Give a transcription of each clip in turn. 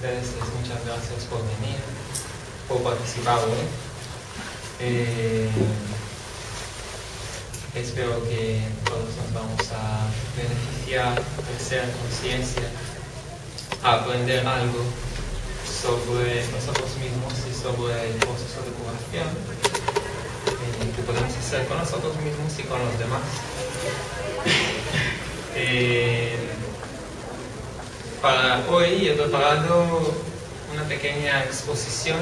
ustedes, muchas gracias por venir, por participar hoy. Espero que todos nos vamos a beneficiar, crecer en conciencia, aprender algo sobre nosotros mismos y sobre el proceso de curación que podemos hacer con nosotros mismos y con los demás. Para hoy he preparado una pequeña exposición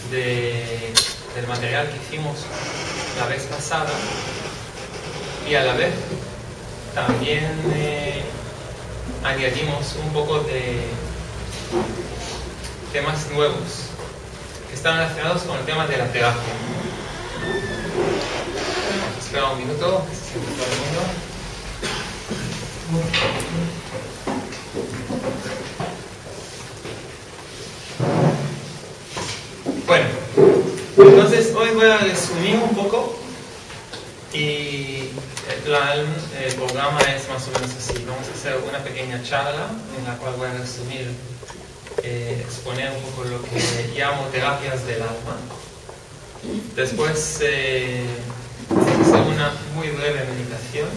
del material que hicimos la vez pasada y a la vez también añadimos un poco de temas nuevos que están relacionados con el tema de la terapia. Espera un minuto, que se siente todo el mundo. Bueno, entonces hoy voy a resumir un poco y el programa es más o menos así. Vamos a hacer una pequeña charla en la cual voy a resumir, exponer un poco lo que llamo terapias del alma. Después hacer una muy breve meditación.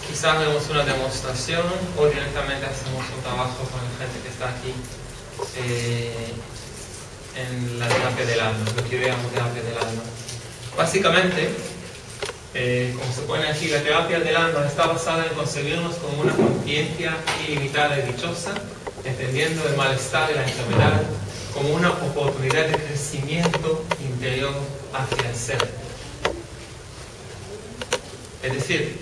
Quizás haremos una demostración o directamente hacemos un trabajo con la gente que está aquí en la terapia del alma, lo que yo llamo terapia del alma. Básicamente, como se pone aquí, la terapia del alma está basada en concebirnos como una conciencia ilimitada y dichosa, entendiendo el malestar y la enfermedad como una oportunidad de crecimiento interior hacia el ser. Es decir,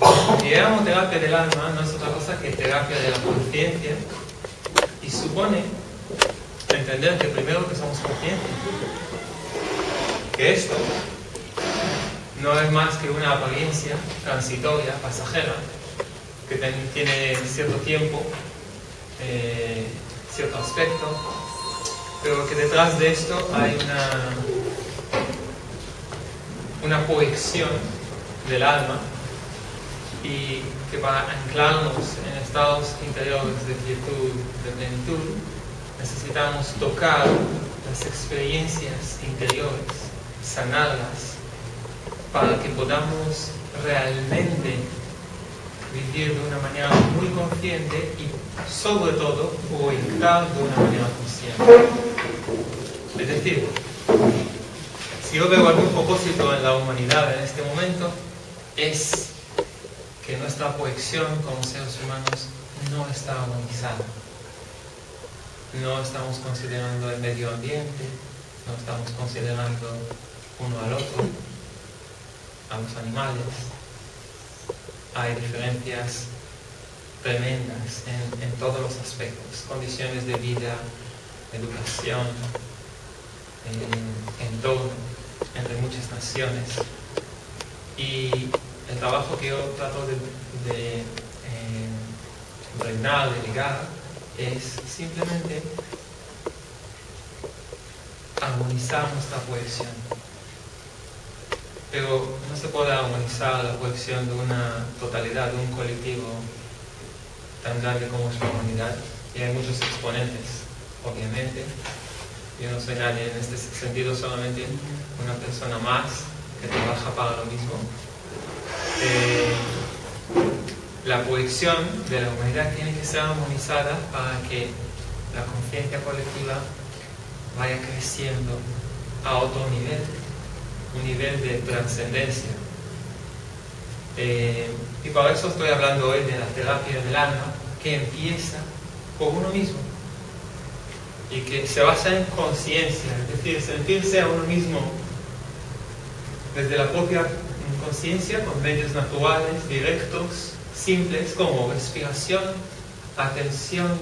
lo que llamo terapia del alma no es otra cosa que terapia de la conciencia y supone entender que primero que somos conscientes, que esto no es más que una apariencia transitoria, pasajera, que tiene cierto tiempo, cierto aspecto, pero que detrás de esto hay una proyección del alma y que para anclarnos en estados interiores de quietud, de plenitud, necesitamos tocar las experiencias interiores, sanarlas, para que podamos realmente vivir de una manera muy consciente y sobre todo proyectar de una manera consciente. Es decir, si yo veo algún propósito en la humanidad en este momento, es que nuestra proyección como seres humanos no está armonizada. No estamos considerando el medio ambiente, no estamos considerando uno al otro, a los animales. Hay diferencias tremendas en todos los aspectos, condiciones de vida, educación, entorno, entre muchas naciones. Y el trabajo que yo trato de impregnar, de ligar, es simplemente armonizar nuestra proyección. Pero no se puede armonizar la proyección de una totalidad, de un colectivo tan grande como es la humanidad. Y hay muchos exponentes, obviamente. Yo no soy nadie en este sentido, solamente una persona más que trabaja para lo mismo. La proyección de la humanidad tiene que ser armonizada para que la conciencia colectiva vaya creciendo a otro nivel, un nivel de trascendencia. Y para eso estoy hablando hoy de la terapia del alma, que empieza por uno mismo y que se basa en conciencia, es decir, sentirse a uno mismo desde la propia conciencia con medios naturales, directos, simples como respiración, atención,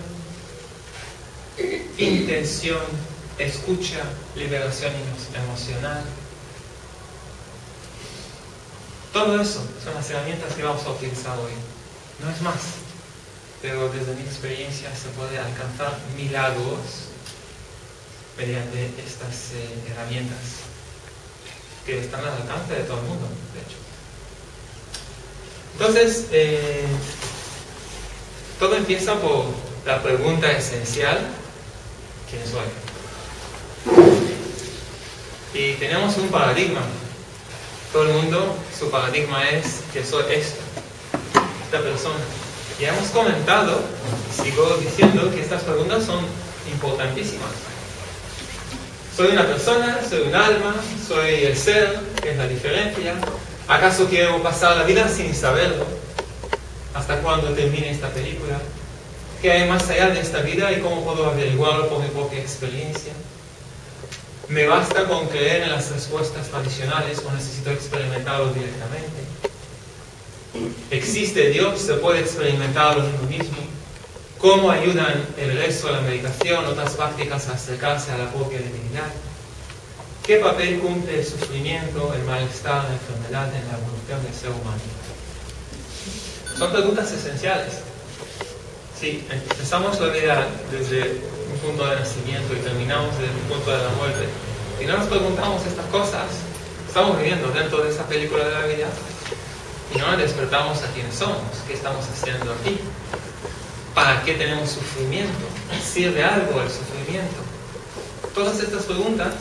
intención, escucha, liberación emocional. Todo eso son las herramientas que vamos a utilizar hoy. No es más, pero desde mi experiencia se puede alcanzar milagros mediante estas herramientas que están al alcance de todo el mundo, de hecho. Entonces, Todo empieza por la pregunta esencial: ¿quién soy? Y tenemos un paradigma. Todo el mundo, su paradigma es que soy esta persona. Y hemos comentado, y sigo diciendo, que estas preguntas son importantísimas. ¿Soy una persona? ¿Soy un alma? ¿Soy el ser? ¿Qué es la diferencia? ¿Acaso quiero pasar la vida sin saberlo? ¿Hasta cuándo termine esta película? ¿Qué hay más allá de esta vida y cómo puedo averiguarlo por mi propia experiencia? ¿Me basta con creer en las respuestas tradicionales o necesito experimentarlo directamente? ¿Existe Dios? ¿Se puede experimentarlo en uno mismo? ¿Cómo ayudan el resto, la meditación, otras prácticas a acercarse a la propia divinidad? ¿Qué papel cumple el sufrimiento, el malestar, la enfermedad en la evolución del ser humano? Son preguntas esenciales. Si empezamos la vida desde un punto de nacimiento y terminamos desde un punto de la muerte, y no nos preguntamos estas cosas, estamos viviendo dentro de esa película de la vida y no nos despertamos a quiénes somos, qué estamos haciendo aquí, para qué tenemos sufrimiento, sirve algo el sufrimiento. Todas estas preguntas,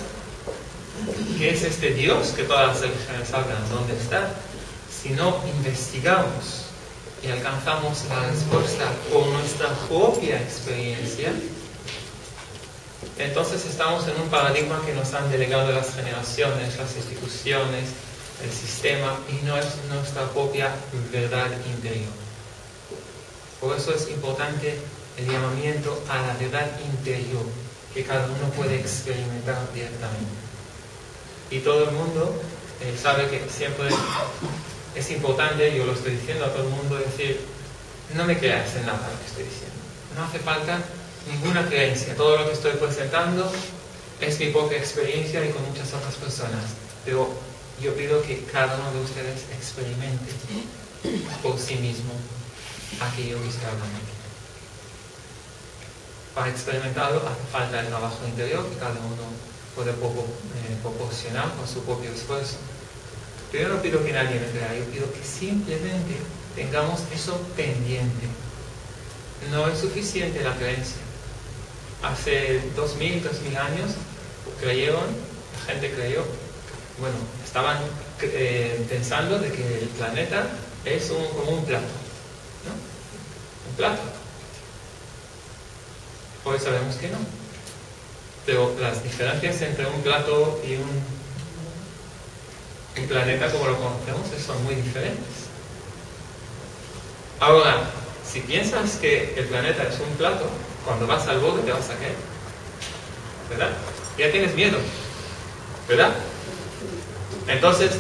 ¿qué es este Dios que todas las religiones hablan? ¿Dónde está? Si no investigamos y alcanzamos la respuesta por nuestra propia experiencia, entonces estamos en un paradigma que nos han delegado las generaciones, las instituciones, el sistema, y no es nuestra propia verdad interior. Por eso es importante el llamamiento a la verdad interior, que cada uno puede experimentar directamente. Y todo el mundo sabe que siempre es importante, yo lo estoy diciendo a todo el mundo, decir: no me creas en nada lo que estoy diciendo. No hace falta ninguna creencia. Todo lo que estoy presentando es mi propia experiencia y con muchas otras personas. Pero yo pido que cada uno de ustedes experimente por sí mismo aquello que está hablando. Para experimentarlo hace falta el trabajo interior que cada uno puede proporcionar con su propio esfuerzo. Pero yo no pido que nadie me crea, yo pido que simplemente tengamos eso pendiente. No es suficiente la creencia. Hace 2000 años creyeron, la gente creyó, bueno, estaban pensando de que el planeta es como un plato, ¿no? Un plato. Hoy sabemos que no. Pero las diferencias entre un plato y un planeta como lo conocemos son muy diferentes. Ahora, si piensas que el planeta es un plato, cuando vas al borde te vas a caer, ¿verdad? Ya tienes miedo, ¿verdad? Entonces,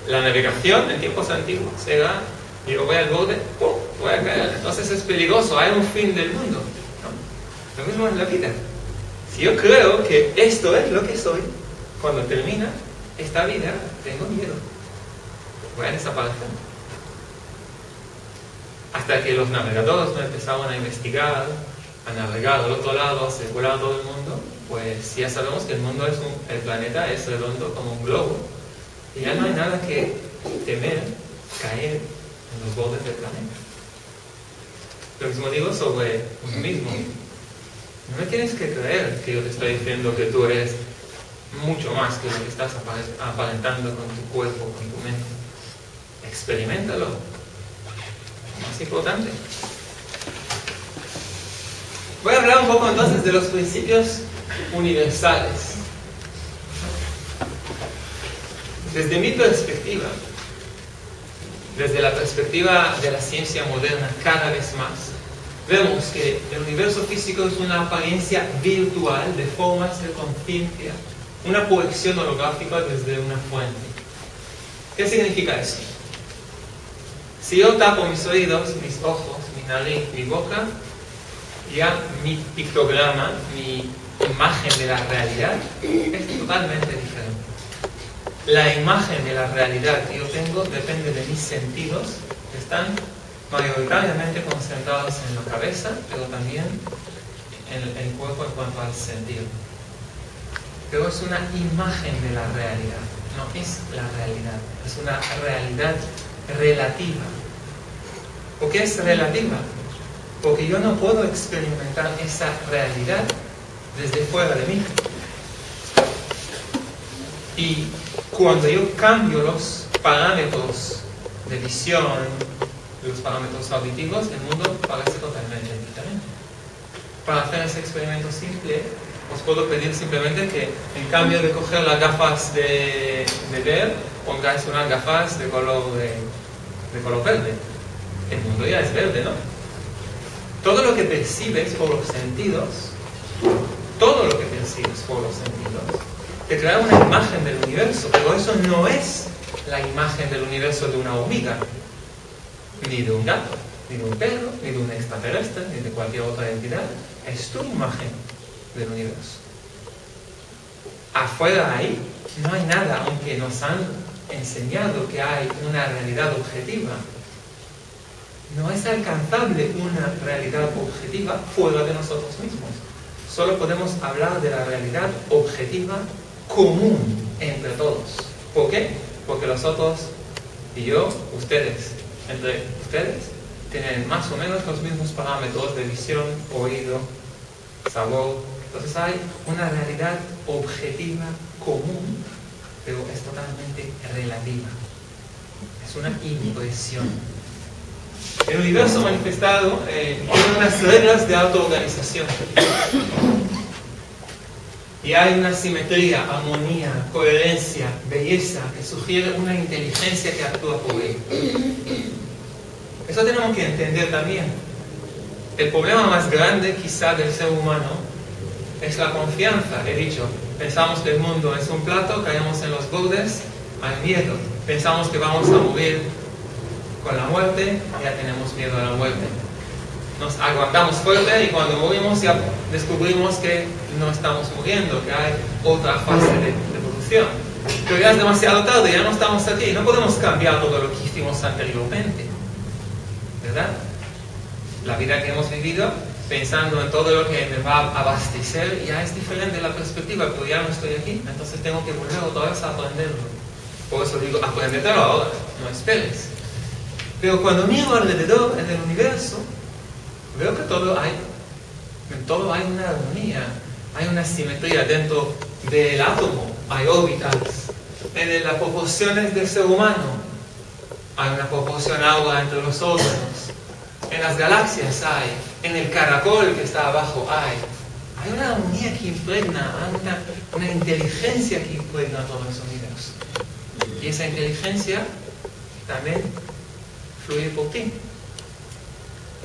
la navegación en tiempos antiguos era: yo voy al borde, ¡pum!, voy a caer. Entonces es peligroso, hay un fin del mundo, ¿no? Lo mismo en la vida. Si yo creo que esto es lo que soy, cuando termina esta vida, tengo miedo. Voy a desaparecer. Hasta que los navegadores no empezaron a investigar, a navegar al otro lado, a circular todo el mundo, pues ya sabemos que el mundo el planeta es redondo como un globo. Y ya no hay nada que temer caer en los bordes del planeta. Lo mismo digo sobre uno mismo. No me tienes que creer que yo te estoy diciendo que tú eres mucho más que lo que estás aparentando con tu cuerpo, con tu mente. Experiméntalo. Más importante. Voy a hablar un poco entonces de los principios universales. Desde mi perspectiva, desde la perspectiva de la ciencia moderna cada vez más, vemos que el universo físico es una apariencia virtual de formas de conciencia, una proyección holográfica desde una fuente. ¿Qué significa eso? Si yo tapo mis oídos, mis ojos, mi nariz, mi boca, ya mi pictograma, mi imagen de la realidad es totalmente diferente. La imagen de la realidad que yo tengo depende de mis sentidos, que están mayoritariamente concentrados en la cabeza, pero también en el cuerpo en cuanto al sentido. Pero es una imagen de la realidad, no es la realidad, es una realidad relativa. ¿Por qué es relativa? porque yo no puedo experimentar esa realidad desde fuera de mí. Y cuando yo cambio los parámetros de visión, los parámetros auditivos, el mundo parece totalmente diferente. Para hacer ese experimento simple, os puedo pedir simplemente que en cambio de coger las gafas de ver, pongáis unas gafas de color verde. El mundo ya es verde, ¿no? Todo lo que percibes por los sentidos, te crea una imagen del universo, pero eso no es la imagen del universo de una hormiga, ni de un gato, ni de un perro, ni de un extraterrestre, ni de cualquier otra entidad. Es tu imagen del universo. Afuera de ahí no hay nada, aunque nos han enseñado que hay una realidad objetiva. No es alcanzable una realidad objetiva fuera de nosotros mismos. Solo podemos hablar de la realidad objetiva común entre todos. ¿Por qué? Porque nosotros y yo, ustedes, entre ustedes, tienen más o menos los mismos parámetros de visión, oído, sabor. Entonces hay una realidad objetiva común, pero es totalmente relativa. Es una impresión. El universo manifestado tiene unas reglas de autoorganización. Y hay una simetría, armonía, coherencia, belleza, que sugiere una inteligencia que actúa por él. Eso tenemos que entender también. El problema más grande quizá del ser humano es la confianza. He dicho, pensamos que el mundo es un plato, caemos en los bordes, hay miedo. Pensamos que vamos a morir con la muerte, ya tenemos miedo a la muerte. Nos aguantamos fuerte y cuando morimos ya descubrimos que no estamos muriendo, que hay otra fase de evolución. Pero ya es demasiado tarde, ya no estamos aquí, no podemos cambiar todo lo que hicimos anteriormente, ¿verdad? La vida que hemos vivido, pensando en todo lo que me va a abastecer, ya es diferente la perspectiva, pero ya no estoy aquí, entonces tengo que volver otra vez a aprenderlo. Por eso digo, apréndetelo ahora, no esperes. Pero cuando miro alrededor en el universo, veo que en todo hay una armonía, hay una simetría. Dentro del átomo hay órbitas, en las proporciones del ser humano hay una proporción agua entre los órganos, en las galaxias hay, en el caracol que está abajo hay una armonía que impregna, hay una inteligencia que impregna todo ese universo. Y esa inteligencia también fluye por ti.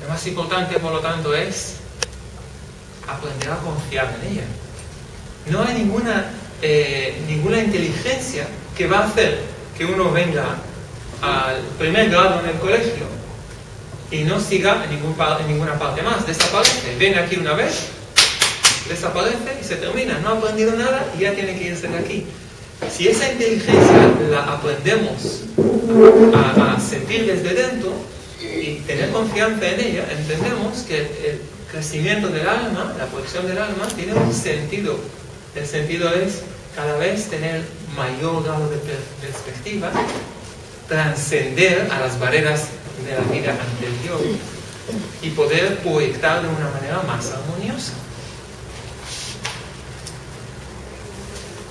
Lo más importante, por lo tanto, es aprender a confiar en ella. No hay ninguna inteligencia que va a hacer que uno venga al primer grado en el colegio y no siga en ninguna parte más. Desaparece. Viene aquí una vez, desaparece y se termina. No ha aprendido nada y ya tiene que irse de aquí. Si esa inteligencia la aprendemos a sentir desde dentro y tener confianza en ella, entendemos que el crecimiento del alma, la proyección del alma, tiene un sentido. El sentido es cada vez tener mayor grado de perspectiva, trascender a las barreras de la vida anterior y poder proyectar de una manera más armoniosa.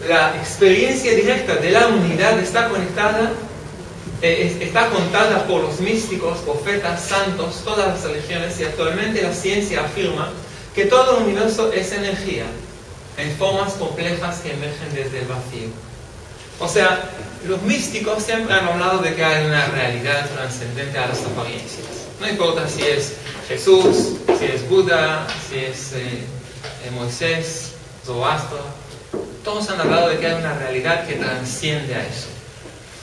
La experiencia directa de la unidad está contada por los místicos, profetas, santos, todas las religiones, y actualmente la ciencia afirma que todo el universo es energía, en formas complejas que emergen desde el vacío. O sea, los místicos siempre han hablado de que hay una realidad trascendente a las apariencias. No importa si es Jesús, si es Buda, si es Moisés, Zoroastro. Todos han hablado de que hay una realidad que trasciende a eso.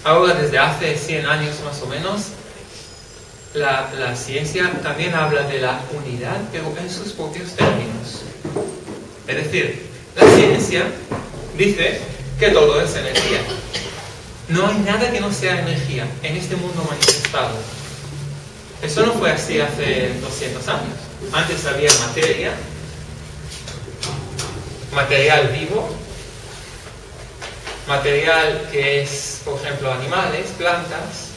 Ahora, desde hace 100 años más o menos, la ciencia también habla de la unidad, pero en sus propios términos. Es decir, la ciencia dice que todo es energía. No hay nada que no sea energía en este mundo manifestado. Eso no fue así hace 200 años. Antes había materia, material vivo, material que es, por ejemplo, animales, plantas,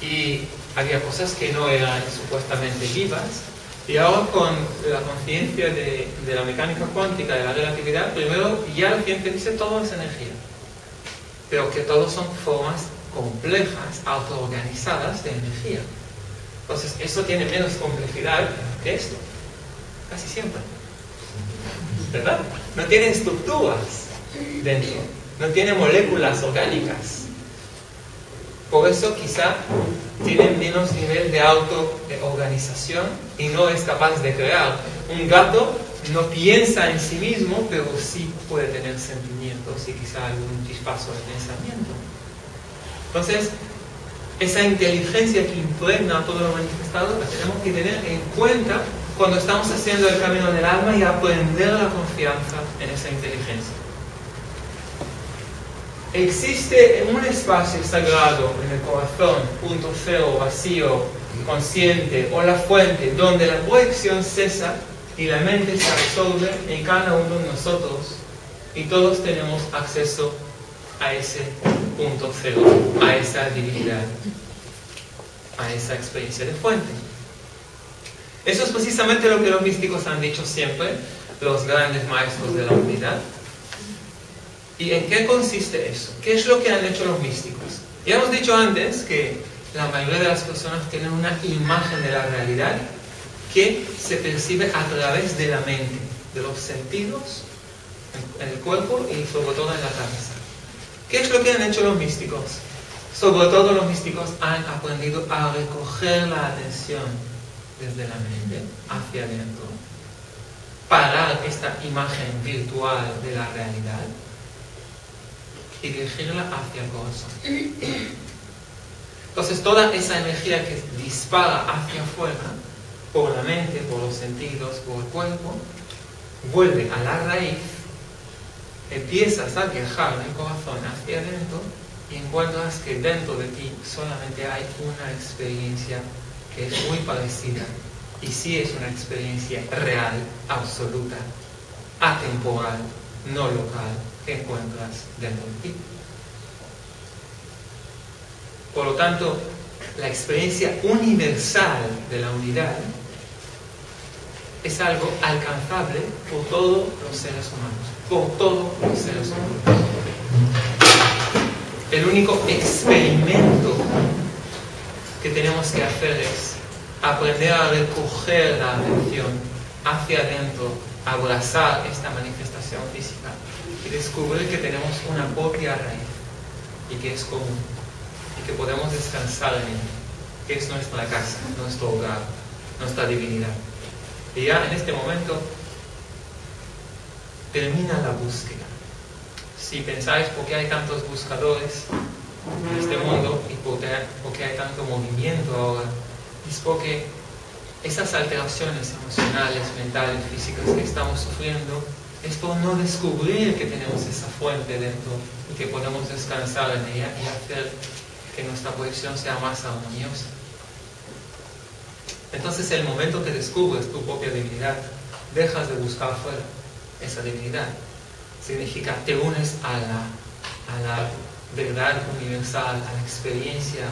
y había cosas que no eran supuestamente vivas, Y ahora con la conciencia de la mecánica cuántica, de la relatividad, primero ya la ciencia dice todo es energía, pero que todos son formas complejas, autoorganizadas de energía. Entonces eso tiene menos complejidad que esto, casi siempre, ¿verdad? No tiene estructuras dentro, no tiene moléculas orgánicas. Por eso quizá tiene menos nivel de autoorganización y no es capaz de crear. Un gato no piensa en sí mismo, pero sí puede tener sentimientos y quizá algún chispazo de pensamiento. Entonces, esa inteligencia que impregna todo lo manifestado la tenemos que tener en cuenta cuando estamos haciendo el camino del alma y aprender la confianza en esa inteligencia. Existe un espacio sagrado en el corazón, punto cero, vacío, consciente, o la fuente, donde la proyección cesa y la mente se absorbe en cada uno de nosotros, y todos tenemos acceso a ese punto cero, a esa divinidad, a esa experiencia de fuente. Eso es precisamente lo que los místicos han dicho siempre, los grandes maestros de la unidad. ¿Y en qué consiste eso? ¿Qué es lo que han hecho los místicos? Ya hemos dicho antes que la mayoría de las personas tienen una imagen de la realidad que se percibe a través de la mente, de los sentidos, en el cuerpo y sobre todo en la cabeza. ¿Qué es lo que han hecho los místicos? Sobre todo los místicos han aprendido a recoger la atención desde la mente hacia adentro, parar esta imagen virtual de la realidad y dirigirla hacia el corazón. Entonces toda esa energía que dispara hacia afuera, por la mente, por los sentidos, por el cuerpo, vuelve a la raíz, empiezas a viajar en el corazón hacia adentro y encuentras que dentro de ti solamente hay una experiencia que es muy parecida y sí es una experiencia real, absoluta, atemporal, no local, que encuentras dentro de ti. Por lo tanto, la experiencia universal de la unidad es algo alcanzable por todos los seres humanos, por todos los seres humanos. El único experimento que tenemos que hacer es aprender a recoger la atención hacia adentro, abrazar esta manifestación física y descubrir que tenemos una propia raíz y que es común y que podemos descansar en ella, que es nuestra casa, nuestro hogar, nuestra divinidad. Y ya en este momento termina la búsqueda. Si pensáis por qué hay tantos buscadores en este mundo y por qué hay tanto movimiento ahora, es porque esas alteraciones emocionales, mentales, físicas que estamos sufriendo es por no descubrir que tenemos esa fuente dentro y que podemos descansar en ella y hacer que nuestra proyección sea más armoniosa. Entonces, el momento que descubres tu propia divinidad, dejas de buscar fuera esa divinidad. Significa, te unes a la verdad universal, a la experiencia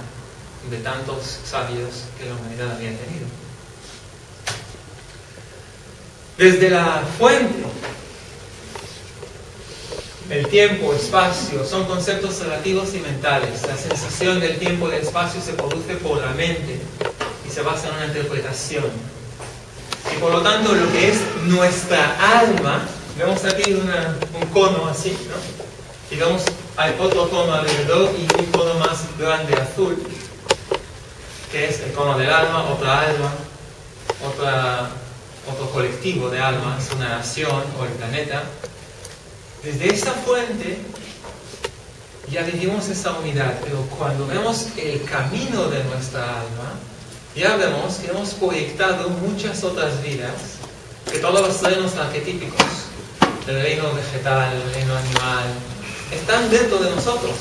de tantos sabios que la humanidad había tenido. Desde la fuente, el tiempo, espacio, son conceptos relativos y mentales. La sensación del tiempo y del espacio se produce por la mente y se basa en una interpretación. Y por lo tanto, lo que es nuestra alma, vemos aquí un cono así, ¿no? Y vemos, hay otro cono alrededor y un cono más grande azul, que es el cono del alma, otra alma, otro colectivo de almas, una nación o el planeta. Desde esa fuente ya vivimos esa unidad, pero cuando vemos el camino de nuestra alma, ya vemos que hemos proyectado muchas otras vidas, que todos los reinos arquetípicos, el reino vegetal, el reino animal, están dentro de nosotros.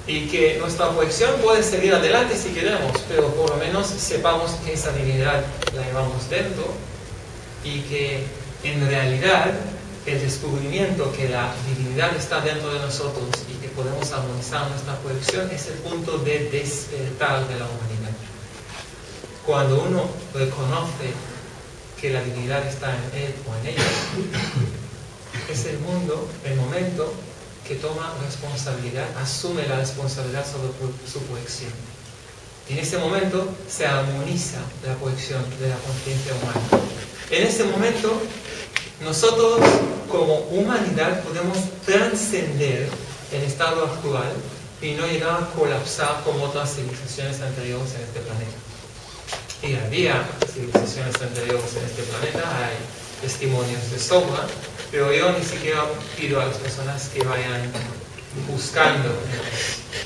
Y que nuestra proyección puede seguir adelante si queremos, pero por lo menos sepamos que esa divinidad la llevamos dentro y que en realidad el descubrimiento que la divinidad está dentro de nosotros y que podemos armonizar nuestra proyección es el punto de despertar de la humanidad. cuando uno reconoce que la divinidad está en él o en ella, es el momento que toma responsabilidad, asume la responsabilidad sobre su proyección. Y en ese momento se armoniza la proyección de la conciencia humana. En ese momento, nosotros como humanidad podemos trascender el estado actual y no llegar a colapsar como otras civilizaciones anteriores en este planeta. Y había civilizaciones anteriores en este planeta, hay testimonios de sobra, pero yo ni siquiera pido a las personas que vayan buscando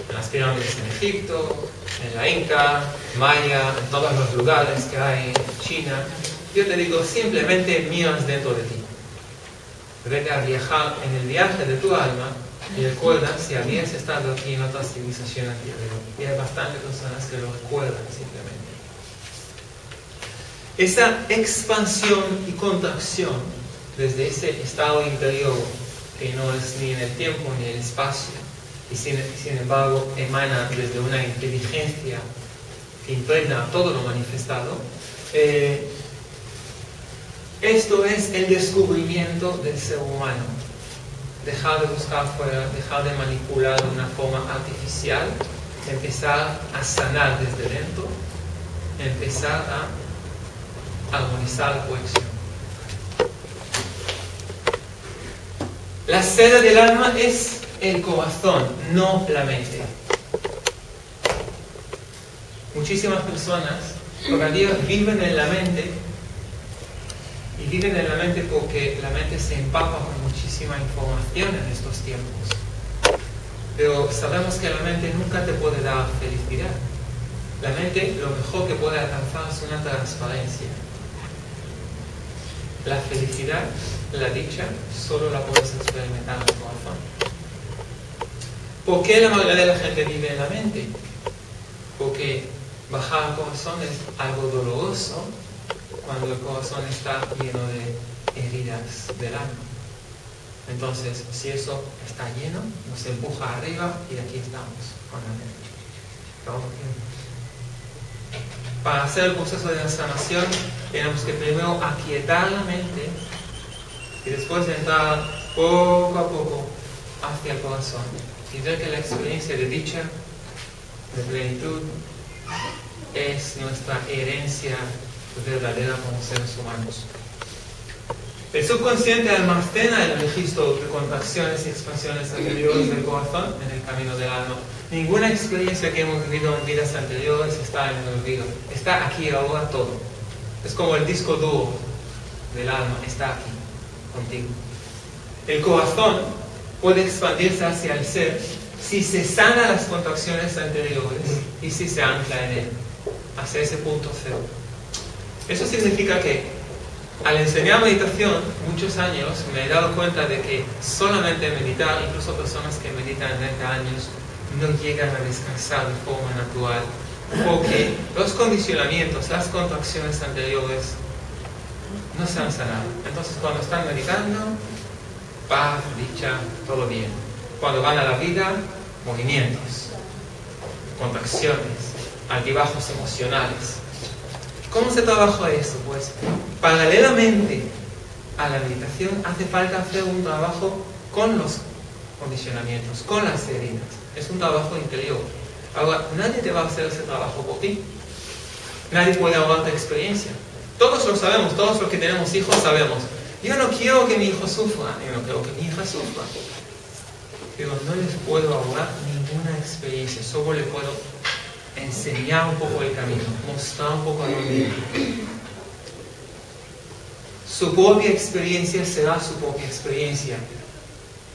en las pirámides en Egipto, en la Inca, Maya, en todos los lugares que hay en China. Yo te digo, simplemente miras dentro de ti. Vete a viajar en el viaje de tu alma y recuerda si habías estado aquí en otra civilización anterior. Y hay bastantes personas que lo recuerdan simplemente. Esa expansión y contracción desde ese estado interior que no es ni en el tiempo ni en el espacio y sin embargo emana desde una inteligencia que impregna todo lo manifestado, esto es el descubrimiento del ser humano. Dejar de buscar fuera, dejar de manipular de una forma artificial, empezar a sanar desde dentro, empezar a armonizar la proyección. La sede del alma es el corazón, no la mente. Muchísimas personas todavía viven en la mente, y viven en la mente porque la mente se empapa con muchísima información en estos tiempos. Pero sabemos que la mente nunca te puede dar felicidad. La mente lo mejor que puede alcanzar es una transparencia. La felicidad, la dicha, solo la puedes experimentar en el corazón. ¿Por qué la mayoría de la gente vive en la mente? Porque bajar al corazón es algo doloroso cuando el corazón está lleno de heridas del alma. Entonces, si eso está lleno, nos empuja arriba y aquí estamos con la mente. Para hacer el proceso de la sanación, tenemos que primero aquietar la mente y después de entrar poco a poco hacia el corazón y ver que la experiencia de dicha, de plenitud, es nuestra herencia verdadera como seres humanos. El subconsciente almacena el registro de contracciones y expansiones anteriores del corazón en el camino del alma. Ninguna experiencia que hemos vivido en vidas anteriores está en el olvido. Está aquí ahora todo. Es como el disco duro del alma, está aquí, contigo. El corazón puede expandirse hacia el ser si se sana las contracciones anteriores y si se ancla en él, hacia ese punto cero. Eso significa que al enseñar meditación muchos años me he dado cuenta de que solamente meditar, incluso personas que meditan 30 años, no llegan a descansar de forma natural, porque los condicionamientos, las contracciones anteriores no se han sanado. Entonces cuando están meditando, paz, dicha, todo bien. Cuando van a la vida, movimientos, contracciones, altibajos emocionales. ¿Cómo se trabaja eso? Pues paralelamente a la meditación hace falta hacer un trabajo con los condicionamientos, con las heridas. Es un trabajo interior. Ahora, nadie te va a hacer ese trabajo por ti. Nadie puede ahorrarte experiencia. Todos lo sabemos, todos los que tenemos hijos sabemos. Yo no quiero que mi hijo sufra, yo no quiero que mi hija sufra. Pero no les puedo ahorrar ninguna experiencia, solo le puedo enseñar un poco el camino, mostrar un poco el camino. Su propia experiencia será su propia experiencia.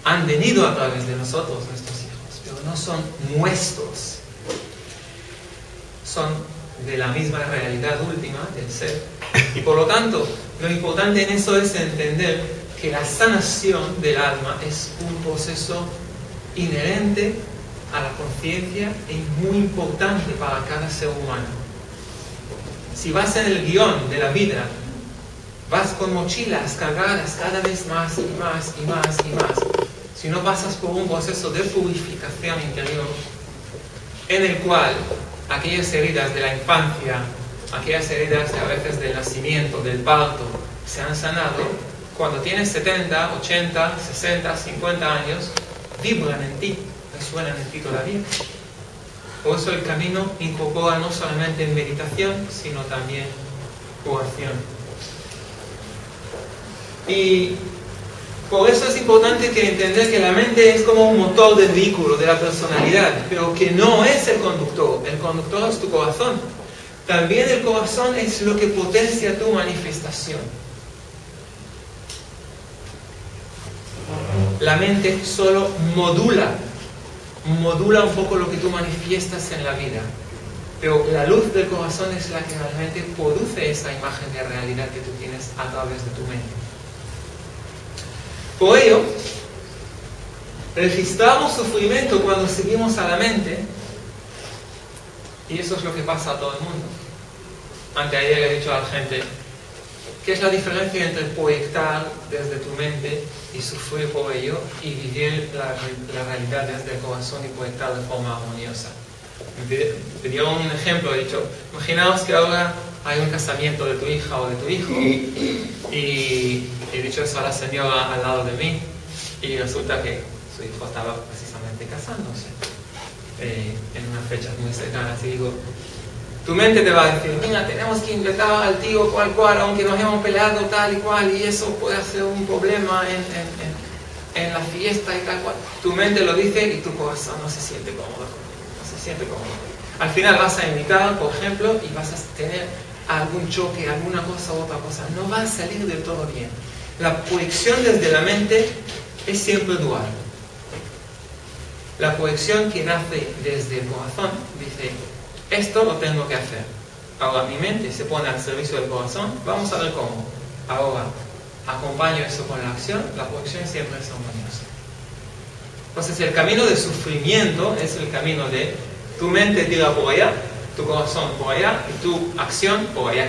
Han venido a través de nosotros, nuestros hijos, pero no son nuestros. Son de la misma realidad última del ser. Y por lo tanto, lo importante en eso es entender que la sanación del alma es un proceso inherente a la conciencia y muy importante para cada ser humano. Si vas en el guión de la vida, vas con mochilas cargadas cada vez más y más y más y más. Si no pasas por un proceso de purificación interior, en el cual aquellas heridas de la infancia aquellas heridas a veces del nacimiento, del parto, se han sanado, cuando tienes 70, 80, 60, 50 años, vibran en ti, resuenan en ti todavía. Por eso el camino incorpora no solamente meditación, sino también curación. Y por eso es importante que entender que la mente es como un motor del vehículo, de la personalidad, pero que no es el conductor es tu corazón. También el corazón es lo que potencia tu manifestación. La mente solo modula un poco lo que tú manifiestas en la vida, pero la luz del corazón es la que realmente produce esa imagen de realidad que tú tienes a través de tu mente. Por ello, registramos sufrimiento cuando seguimos a la mente, y eso es lo que pasa a todo el mundo. Anteayer he dicho a la gente, ¿qué es la diferencia entre proyectar desde tu mente y sufrir por ello y vivir la realidad desde el corazón y proyectar de forma armoniosa? Te dio un ejemplo, he dicho, imaginaos que ahora hay un casamiento de tu hija o de tu hijo y he dicho eso a la señora al lado de mí y resulta que su hijo estaba precisamente casándose en unas fechas muy cercanas y digo, tu mente te va a decir, mira, tenemos que invitar al tío cual, aunque nos hayamos peleado tal y cual, y eso puede ser un problema en la fiesta y tal cual. Tu mente lo dice y tu corazón no se siente cómodo. Al final vas a invitar, por ejemplo, y vas a tener algún choque, alguna cosa u otra cosa. No va a salir del todo bien. La proyección desde la mente es siempre dual. La proyección que nace desde el corazón dice, esto lo tengo que hacer. Ahora mi mente se pone al servicio del corazón, vamos a ver cómo. Ahora acompaño eso con la acción, la proyección siempre es armoniosa. Entonces el camino de sufrimiento es el camino de tu mente tira por allá, tu corazón por allá y tu acción por allá.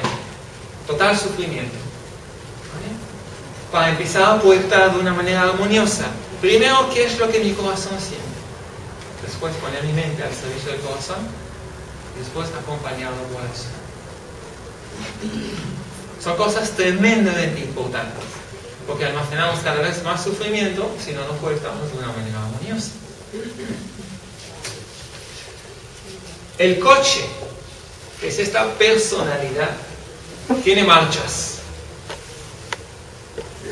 Total sufrimiento. ¿Vale? Para empezar a proyectar de una manera armoniosa, primero, ¿qué es lo que mi corazón siente? Después poner mi mente al servicio del corazón. Después acompañado por eso. Son cosas tremendamente importantes, porque almacenamos cada vez más sufrimiento si no nos proyectamos de una manera armoniosa. El coche, que es esta personalidad, tiene marchas.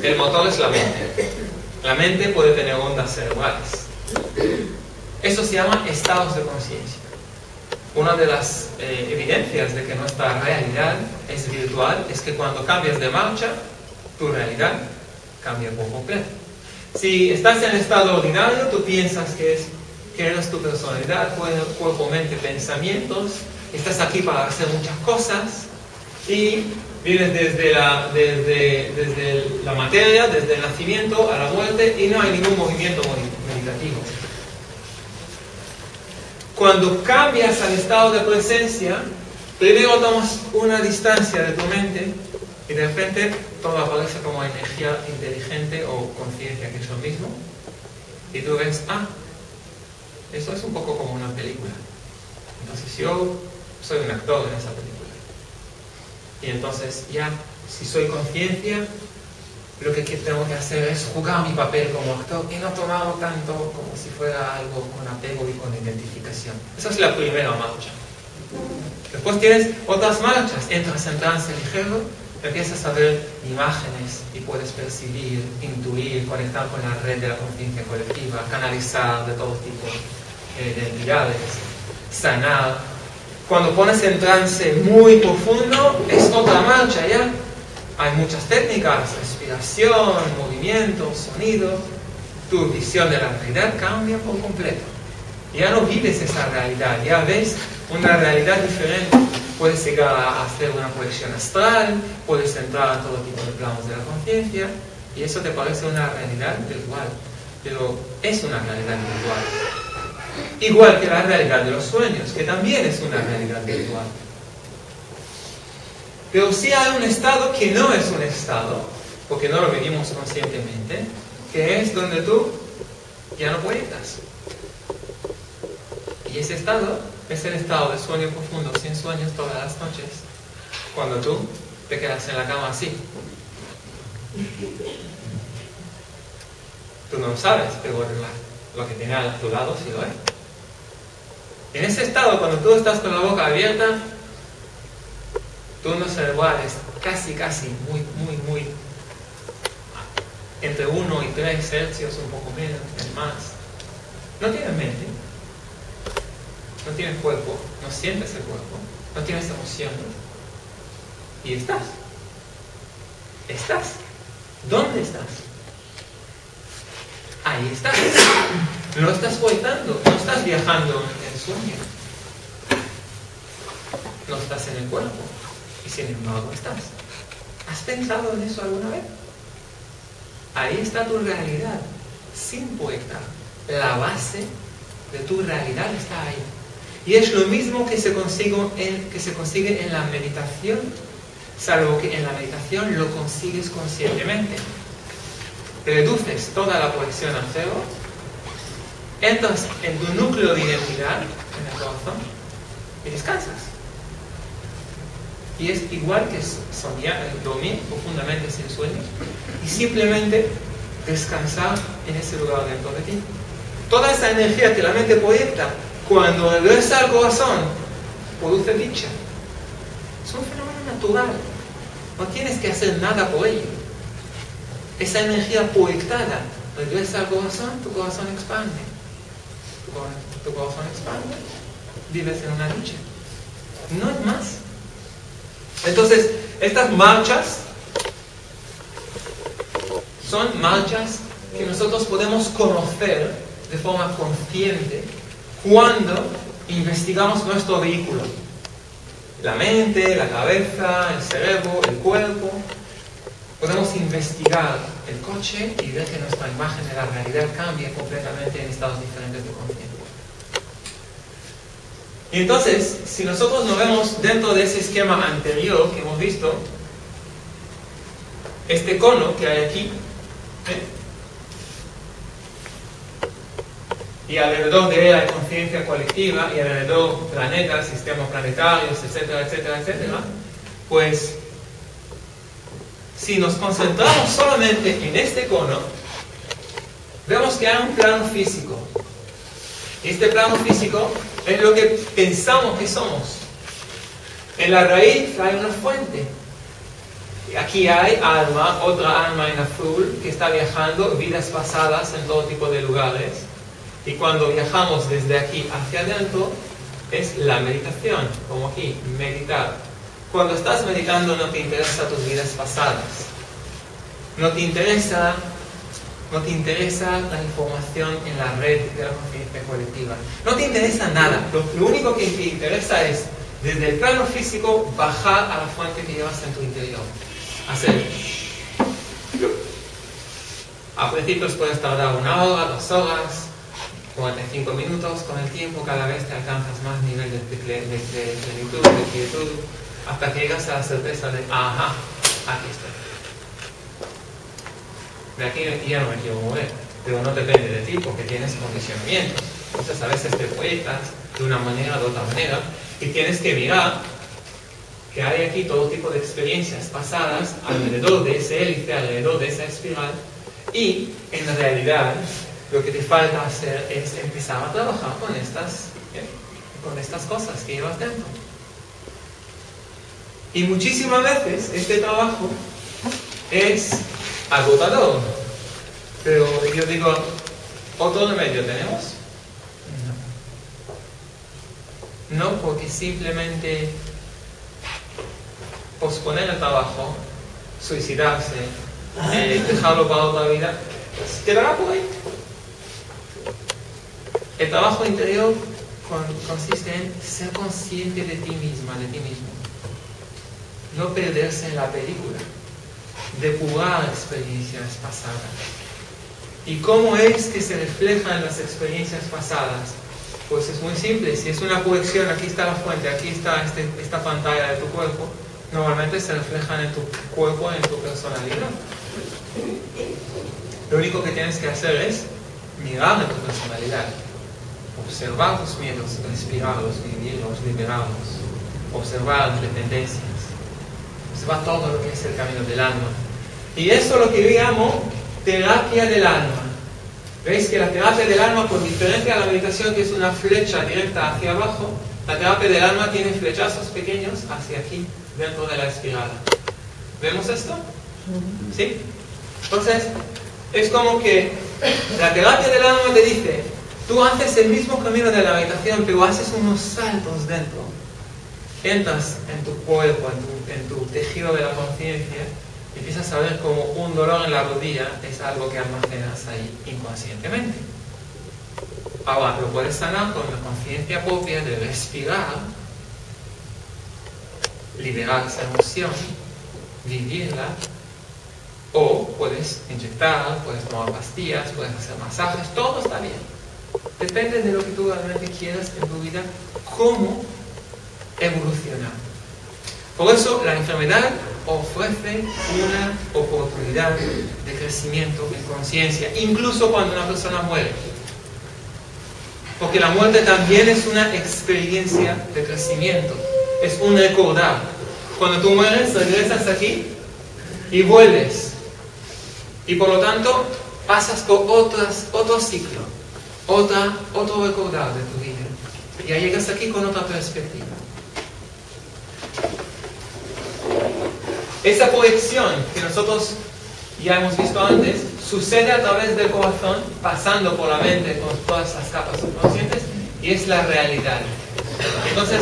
El motor es la mente. La mente puede tener ondas cerebrales. Eso se llama estados de conciencia. Una de las evidencias de que nuestra realidad es virtual es que cuando cambias de marcha, tu realidad cambia por completo. Si estás en estado ordinario, tú piensas que eres tu personalidad, cuerpo, mente, pensamientos, estás aquí para hacer muchas cosas y vienes desde la materia, desde el nacimiento a la muerte y no hay ningún movimiento meditativo. Cuando cambias al estado de presencia, primero tomas una distancia de tu mente y de repente todo aparece como energía inteligente o conciencia, que es lo mismo. Y tú ves, eso es un poco como una película. Entonces yo soy un actor en esa película. Y entonces ya, si soy conciencia, lo que tengo que hacer es jugar mi papel como actor y no tomarlo tanto como si fuera algo con apego y con identificación. Esa es la primera marcha. Después tienes otras marchas. Entras en trance ligero, empiezas a ver imágenes y puedes percibir, intuir, conectar con la red de la conciencia colectiva, canalizar de todo tipo de entidades, sanar. Cuando pones en trance muy profundo, es otra marcha ya. Hay muchas técnicas, respiración, movimiento, sonido. Tu visión de la realidad cambia por completo. Ya no vives esa realidad, ya ves una realidad diferente. Puedes llegar a hacer una proyección astral, puedes entrar a todo tipo de planos de la conciencia, y eso te parece una realidad virtual, pero es una realidad virtual. Igual que la realidad de los sueños, que también es una realidad virtual. Pero sí hay un estado que no es un estado, porque no lo vivimos conscientemente, que es donde tú ya no proyectas. Y ese estado es el estado de sueño profundo, sin sueños todas las noches, cuando tú te quedas en la cama así. Tú no lo sabes, pero lo que tiene a tu lado sí lo es. En ese estado, cuando tú estás con la boca abierta, tú no se iguales, casi, muy, entre 1 y 3 Celsius, un poco menos, más. No tienes mente, no tienes cuerpo, no sientes el cuerpo, no tienes emociones. Y estás. ¿Dónde estás? Ahí estás. No estás voltando, no estás viajando en el sueño. No estás en el cuerpo. Y sin embargo estás. ¿Has pensado en eso alguna vez? Ahí está tu realidad, sin proyectar. La base de tu realidad está ahí. Y es lo mismo que se consigue en la meditación, salvo que en la meditación lo consigues conscientemente. Reduces toda la proyección al cero, entras en tu núcleo de identidad, en el corazón, y descansas. Y es igual que soñar, dormir profundamente sin sueño, y simplemente descansar en ese lugar dentro de ti. Toda esa energía que la mente proyecta, cuando regresa al corazón, produce dicha. Es un fenómeno natural. No tienes que hacer nada por ello. Esa energía proyectada regresa al corazón, tu corazón expande. Tu corazón expande, vives en una dicha. No es más. Entonces, estas marchas son marchas que nosotros podemos conocer de forma consciente cuando investigamos nuestro vehículo. La mente, la cabeza, el cerebro, el cuerpo. Podemos investigar el coche y ver que nuestra imagen de la realidad cambia completamente en estados diferentes de conciencia. Y entonces, si nosotros nos vemos dentro de ese esquema anterior que hemos visto, este cono que hay aquí, y alrededor de él hay conciencia colectiva, y alrededor planetas, sistemas planetarios, etcétera, etcétera, etcétera, pues si nos concentramos solamente en este cono, vemos que hay un plano físico. Y este plano físico es lo que pensamos que somos. En la raíz hay una fuente. Y aquí hay alma, otra alma en azul, que está viajando vidas pasadas en todo tipo de lugares. Y cuando viajamos desde aquí hacia adentro, es la meditación, como aquí, meditar. Cuando estás meditando no te interesa tus vidas pasadas. No te interesa la información en la red de la conciencia colectiva. No te interesa nada. Lo único que te interesa es, desde el plano físico, bajar a la fuente que llevas en tu interior. Hacer. A principios puedes tardar 1 hora, 2 horas, 45 minutos. Con el tiempo cada vez te alcanzas más nivel de plenitud, de quietud, hasta que llegas a la certeza de, ajá, aquí estoy. De aquí ya no me quiero mover, pero no depende de ti porque tienes condicionamientos. Entonces a veces te proyectas de una manera o de otra manera y tienes que mirar que hay aquí todo tipo de experiencias pasadas alrededor de ese hélice, alrededor de esa espiral, y en realidad lo que te falta hacer es empezar a trabajar con estas cosas que llevas dentro. Y muchísimas veces este trabajo es agotador, pero yo digo, ¿otro remedio tenemos? No, porque simplemente posponer el trabajo, suicidarse, dejarlo para otra vida, quedará por ahí. El trabajo interior consiste en ser consciente de ti misma, de ti mismo. No perderse en la película. Depurar experiencias pasadas. ¿Y cómo es que se reflejan las experiencias pasadas? Pues es muy simple. Si es una proyección, aquí está la fuente, aquí está esta pantalla de tu cuerpo, normalmente se reflejan en tu cuerpo, en tu personalidad. Lo único que tienes que hacer es mirar en tu personalidad, observar tus miedos, respirarlos, vivirlos, liberarlos, observar las dependencias, Pues va todo lo que es el camino del alma. Y eso es lo que yo llamo terapia del alma. ¿Veis que la terapia del alma, por diferente a la meditación, que es una flecha directa hacia abajo, la terapia del alma tiene flechazos pequeños hacia aquí, dentro de la espiral? ¿Vemos esto? ¿Sí? Entonces, es como que la terapia del alma te dice, tú haces el mismo camino de la meditación, pero haces unos saltos dentro. Entras en tu cuerpo, en tu tejido de la conciencia, y empiezas a ver como un dolor en la rodilla es algo que almacenas ahí inconscientemente. Ahora, lo puedes sanar con la conciencia propia de respirar, liberar esa emoción, vivirla, o puedes inyectar, puedes tomar pastillas, puedes hacer masajes, todo está bien. Depende de lo que tú realmente quieras en tu vida, cómo evolucionar. Por eso la enfermedad ofrece una oportunidad de crecimiento en conciencia, incluso cuando una persona muere. Porque la muerte también es una experiencia de crecimiento, es un recordar. Cuando tú mueres, regresas aquí y vuelves. Y por lo tanto, pasas por otro ciclo, otro recordar de tu vida. Y ya llegas aquí con otra perspectiva. Esa proyección que nosotros ya hemos visto antes, sucede a través del corazón, pasando por la mente con todas las capas subconscientes, y es la realidad. Entonces,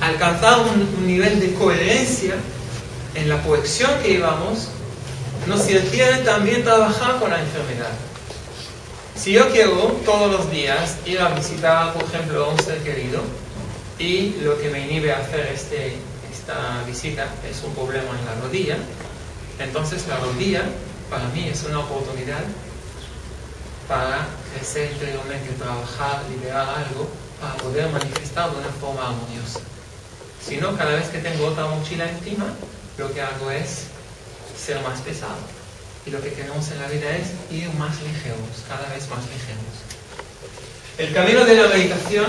alcanzar un nivel de coherencia en la proyección que llevamos, nos requiere también trabajar con la enfermedad. Si yo quiero todos los días ir a visitar, por ejemplo, a un ser querido, y lo que me inhibe a hacer esta visita es un problema en la rodilla, entonces la rodilla para mí es una oportunidad para crecer interiormente, trabajar, liberar algo para poder manifestar de una forma armoniosa. Si no, cada vez que tengo otra mochila encima, lo que hago es ser más pesado. Y lo que queremos en la vida es ir más ligeros, cada vez más ligeros. El camino de la meditación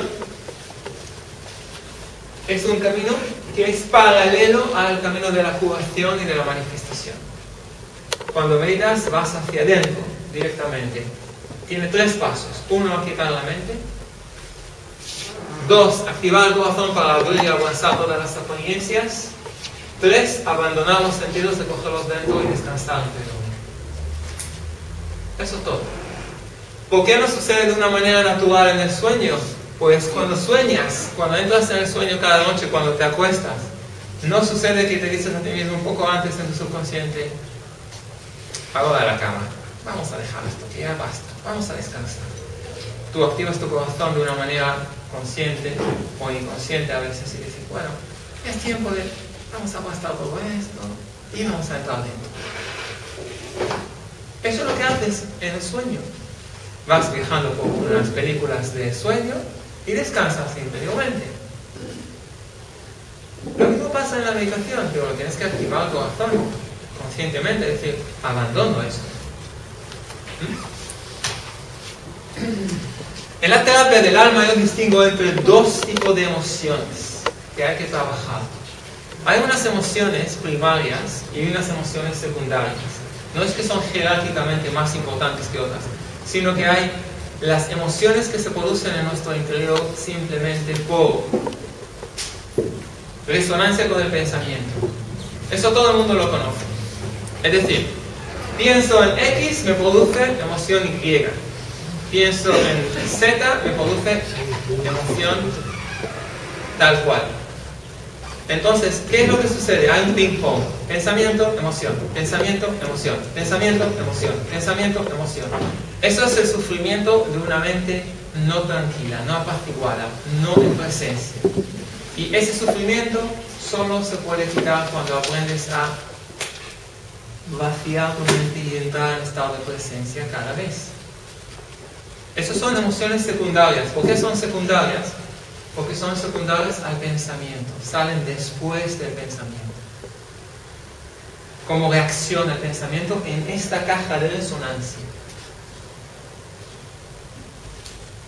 es un camino que es paralelo al camino de la curación y de la manifestación. Cuando meditas vas hacia adentro directamente. Tiene 3 pasos. 1, aquietar la mente. 2, activar el corazón para abrir y avanzar todas las apariencias. 3, abandonar los sentidos, recogerlos dentro y descansar interiormente. Eso es todo. ¿Por qué no sucede de una manera natural en el sueño? Pues cuando sueñas, cuando entras en el sueño cada noche, cuando te acuestas, no sucede que te dices a ti mismo un poco antes en tu subconsciente, ahora de la cama, vamos a dejar esto, que ya basta, vamos a descansar. Tú activas tu corazón de una manera consciente o inconsciente a veces y dices, bueno, es tiempo de, vamos a aplastar todo esto y vamos a entrar dentro. Eso es lo que haces en el sueño. Vas viajando por unas películas de sueño y descansas interiormente. Lo mismo pasa en la meditación, pero lo tienes que activar el corazón conscientemente, es decir, abandono esto. En la terapia del alma yo distingo entre 2 tipos de emociones que hay que trabajar. Hay unas emociones primarias y unas emociones secundarias. No es que son jerárquicamente más importantes que otras, sino que hay las emociones que se producen en nuestro interior simplemente por resonancia con el pensamiento. Eso todo el mundo lo conoce. Es decir, pienso en X, me produce emoción Y. Pienso en Z, me produce emoción tal cual. Entonces, ¿qué es lo que sucede? Hay un ping-pong. Pensamiento, emoción. Pensamiento, emoción. Pensamiento, emoción. Pensamiento, emoción. Eso es el sufrimiento de una mente no tranquila, no apaciguada, no en presencia. Y ese sufrimiento solo se puede quitar cuando aprendes a vaciar tu mente y entrar en estado de presencia cada vez. Esas son emociones secundarias. ¿Por qué son secundarias? Porque son secundarias al pensamiento, salen después del pensamiento. Como reacción al pensamiento en esta caja de resonancia.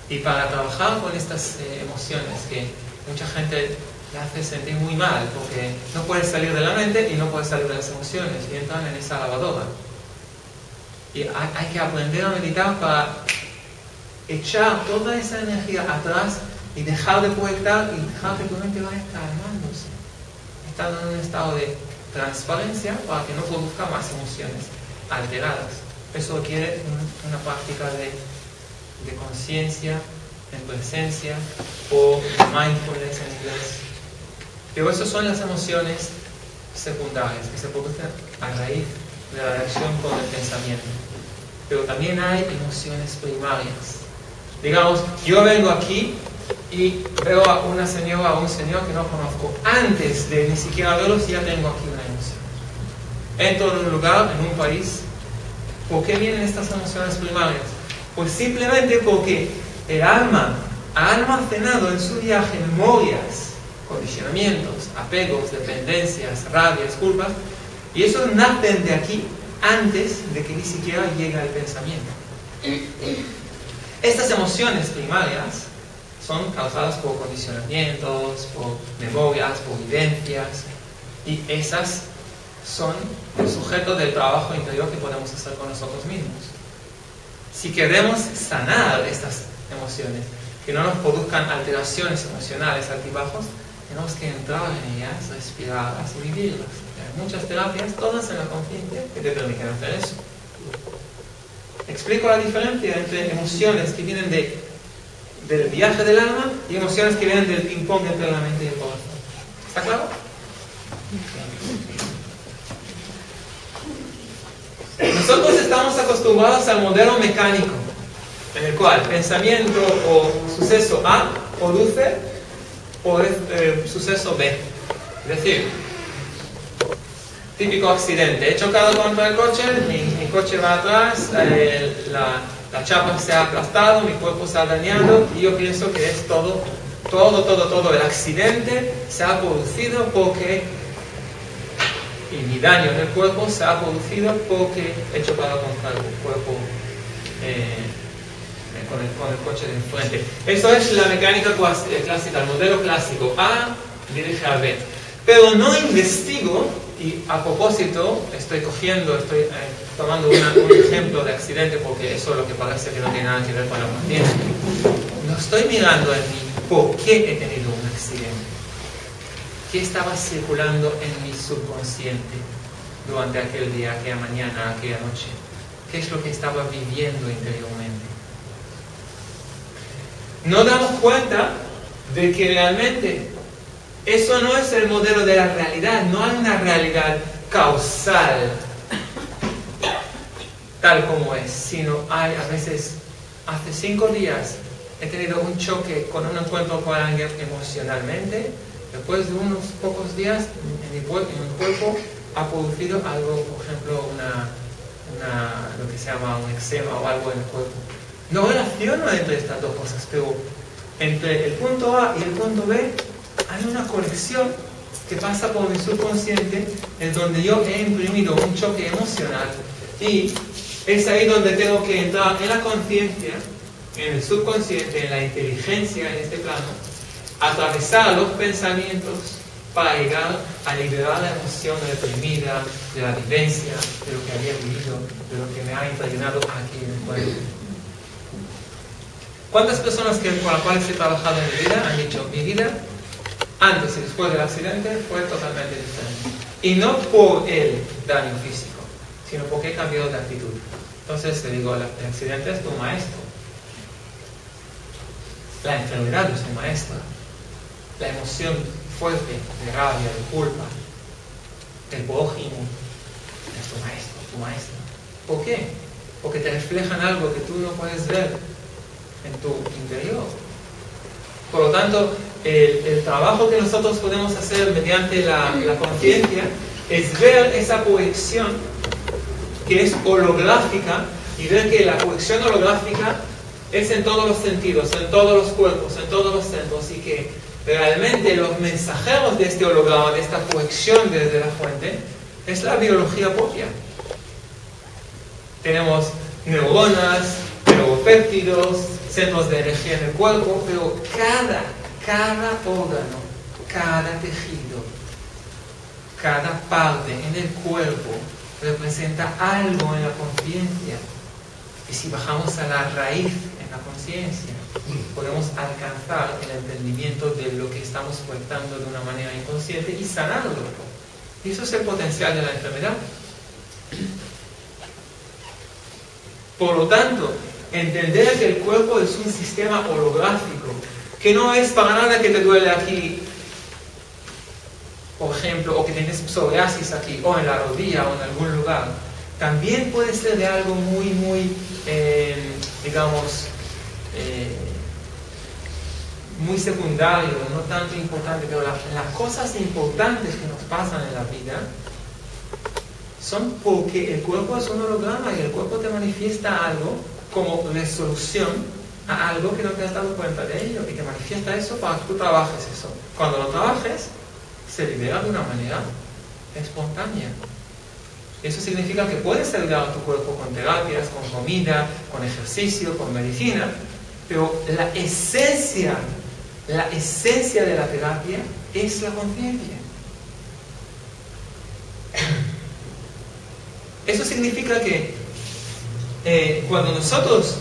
Y para trabajar con estas emociones que mucha gente le hace sentir muy mal, porque no puede salir de la mente y no puede salir de las emociones, y entran en esa lavadora. Y hay que aprender a meditar para echar toda esa energía atrás y dejar de proyectar y dejar que tu mente vaya calmándose, estando en un estado de transparencia para que no produzca más emociones alteradas. Eso requiere una práctica de conciencia, en presencia, o mindfulness en inglés. Pero esas son las emociones secundarias que se producen a raíz de la reacción con el pensamiento. Pero también hay emociones primarias. Digamos, yo vengo aquí y veo a una señora o un señor que no conozco. Antes de ni siquiera verlos, ya tengo aquí una emoción. Entro en un lugar, en un país. ¿Por qué vienen estas emociones primarias? Pues simplemente porque el alma ha almacenado en su viaje memorias, condicionamientos, apegos, dependencias, rabias, culpas, y esos nacen de aquí antes de que ni siquiera llegue al pensamiento. Estas emociones primarias son causadas por condicionamientos, por memorias, por vivencias, y esas son el sujeto del trabajo interior que podemos hacer con nosotros mismos. Si queremos sanar estas emociones, que no nos produzcan alteraciones emocionales, altibajos, tenemos que entrar en ellas, respirarlas y vivirlas. Hay muchas terapias, todas en la conciencia, que te permiten hacer eso. Explico la diferencia entre emociones que vienen del viaje del alma y emociones que vienen del ping-pong entre la mente y el corazón. ¿Está claro? Nosotros estamos acostumbrados al modelo mecánico, en el cual pensamiento o suceso A produce suceso B. Es decir, típico accidente. He chocado contra el coche, mi coche va atrás, la chapa se ha aplastado, mi cuerpo se ha dañado, y yo pienso que es todo el accidente se ha producido porque, y mi daño en el cuerpo se ha producido porque he chocado contra el cuerpo con el coche de enfrente. Eso es la mecánica clásica, el modelo clásico. A dirige a B. Pero no investigo, y a propósito estoy tomando un ejemplo de accidente porque eso es lo que parece que no tiene nada que ver con la conciencia. No estoy mirando en mí por qué he tenido un accidente. ¿Qué estaba circulando en mi subconsciente durante aquel día, aquella mañana, aquella noche? ¿Qué es lo que estaba viviendo interiormente? No damos cuenta de que realmente eso no es el modelo de la realidad. No hay una realidad causal tal como es, sino hay a veces, hace 5 días he tenido un choque con un encuentro con alguien emocionalmente. Después de unos pocos días en mi cuerpo ha producido algo, por ejemplo, lo que se llama un eczema o algo en el cuerpo. No relaciono entre estas dos cosas, pero entre el punto A y el punto B hay una conexión que pasa por mi subconsciente, en donde yo he imprimido un choque emocional, y es ahí donde tengo que entrar en la conciencia, en el subconsciente, en la inteligencia en este plano, atravesar los pensamientos para llegar a liberar la emoción reprimida de la vivencia, de lo que había vivido, de lo que me ha impregnado aquí en el cuerpo. ¿Cuántas personas con las cuales he trabajado en mi vida han dicho, mi vida antes y después del accidente fue totalmente diferente? Y no por el daño físico, sino porque he cambiado de actitud. Entonces le digo, el accidente es tu maestro. La enfermedad es tu maestra. La emoción fuerte de rabia, de culpa, el prójimo, es tu maestro, tu maestra. ¿Por qué? Porque te reflejan algo que tú no puedes ver en tu interior. Por lo tanto, el trabajo que nosotros podemos hacer mediante la conciencia es ver esa proyección que es holográfica, y ver que la proyección holográfica es en todos los sentidos, en todos los cuerpos, en todos los centros, y que realmente los mensajeros de este holograma, de esta proyección desde la fuente, es la biología propia. Tenemos neuronas, neuropéptidos, centros de energía en el cuerpo, pero cada órgano, cada tejido, cada parte en el cuerpo representa algo en la conciencia. Y si bajamos a la raíz en la conciencia, podemos alcanzar el entendimiento de lo que estamos portando de una manera inconsciente y sanarlo. Y eso es el potencial de la enfermedad. Por lo tanto, entender que el cuerpo es un sistema holográfico, que no es para nada que te duele aquí, por ejemplo, o que tienes psoriasis aquí, o en la rodilla, o en algún lugar. También puede ser de algo muy, digamos, muy secundario, no tanto importante, pero las cosas importantes que nos pasan en la vida son porque el cuerpo es un holograma y el cuerpo te manifiesta algo como resolución a algo que no te has dado cuenta de ello, y te manifiesta eso para que tú trabajes eso. Cuando lo trabajes, se libera de una manera espontánea. Eso significa que puedes ayudar a tu cuerpo con terapias, con comida, con ejercicio, con medicina, pero la esencia de la terapia es la conciencia. Eso significa que cuando nosotros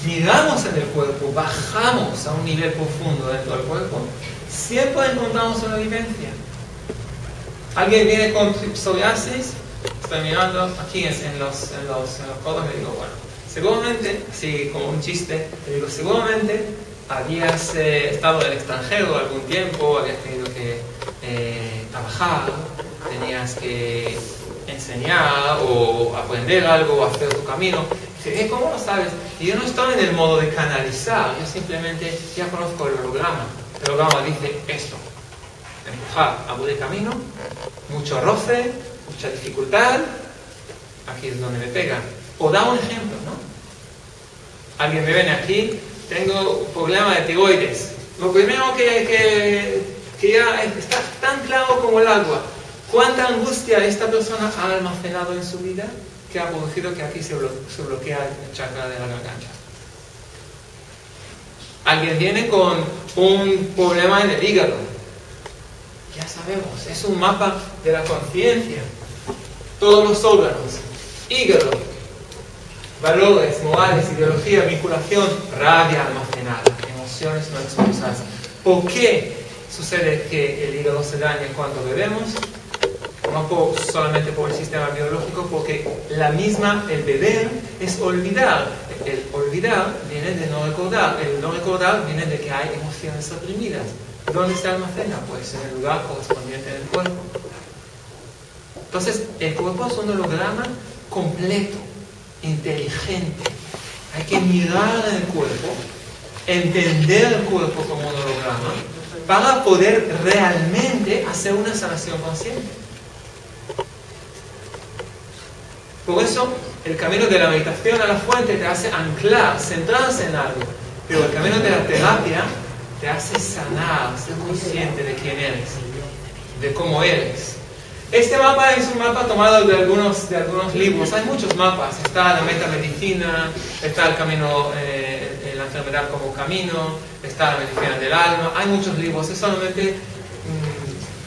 miramos en el cuerpo, bajamos a un nivel profundo dentro del cuerpo, siempre encontramos una vivencia. Alguien viene con psoriasis, estoy mirando aquí en los codos, le digo, bueno, seguramente, así como un chiste, le digo, seguramente habías estado en el extranjero algún tiempo, habías tenido que trabajar, tenías que enseñar o aprender algo o hacer tu camino. Dice, ¿cómo lo sabes? Y yo no estoy en el modo de canalizar, yo simplemente ya conozco el holograma. El holograma dice esto: empujar, abrir camino, mucho roce, mucha dificultad, aquí es donde me pega. O da un ejemplo, ¿no? Alguien me viene aquí, tengo un problema de tiroides. Lo primero que ya está tan claro como el agua. ¿Cuánta angustia esta persona ha almacenado en su vida que ha producido que aquí se bloquea el chakra de la garganta? Alguien viene con un problema en el hígado. Ya sabemos, es un mapa de la conciencia. Todos los órganos, hígado, valores, morales, ideología, vinculación, rabia almacenada, emociones no expresadas. ¿Por qué sucede que el hígado se daña cuando bebemos? No solamente por el sistema biológico, porque el beber es olvidar. El olvidar viene de no recordar. El no recordar viene de que hay emociones reprimidas. ¿Dónde se almacena? Pues en el lugar correspondiente del cuerpo. Entonces, el cuerpo es un holograma completo, inteligente. Hay que mirar en el cuerpo, entender el cuerpo como un holograma, para poder realmente hacer una sanación consciente. Por eso, el camino de la meditación a la fuente te hace anclar, centrarse en algo. Pero el camino de la terapia te hace sanar, ser consciente de quién eres, de cómo eres. Este mapa es un mapa tomado de algunos libros. Hay muchos mapas. Está la metamedicina, está el camino, la enfermedad como camino, está la medicina del alma. Hay muchos libros. Es solamente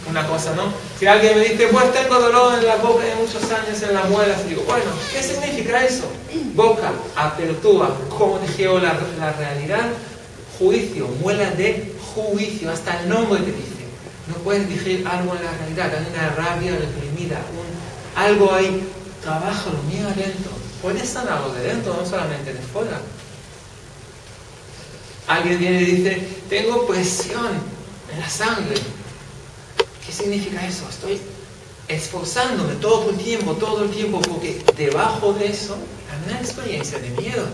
una cosa, ¿no? Si alguien me dice, pues tengo dolor en la boca de muchos años en las muelas, digo, bueno, ¿qué significa eso? Boca, apertura, ¿cómo te quiero la realidad? Juicio, muela de juicio, hasta el nombre te dice. No puedes digerir algo en la realidad, hay una rabia reprimida, algo ahí, trabájalo, mira adentro. Puedes sanarlo de dentro, no solamente de fuera. Alguien viene y dice, tengo presión en la sangre. ¿Qué significa eso? Estoy esforzándome todo el tiempo, porque debajo de eso hay una experiencia de miedo.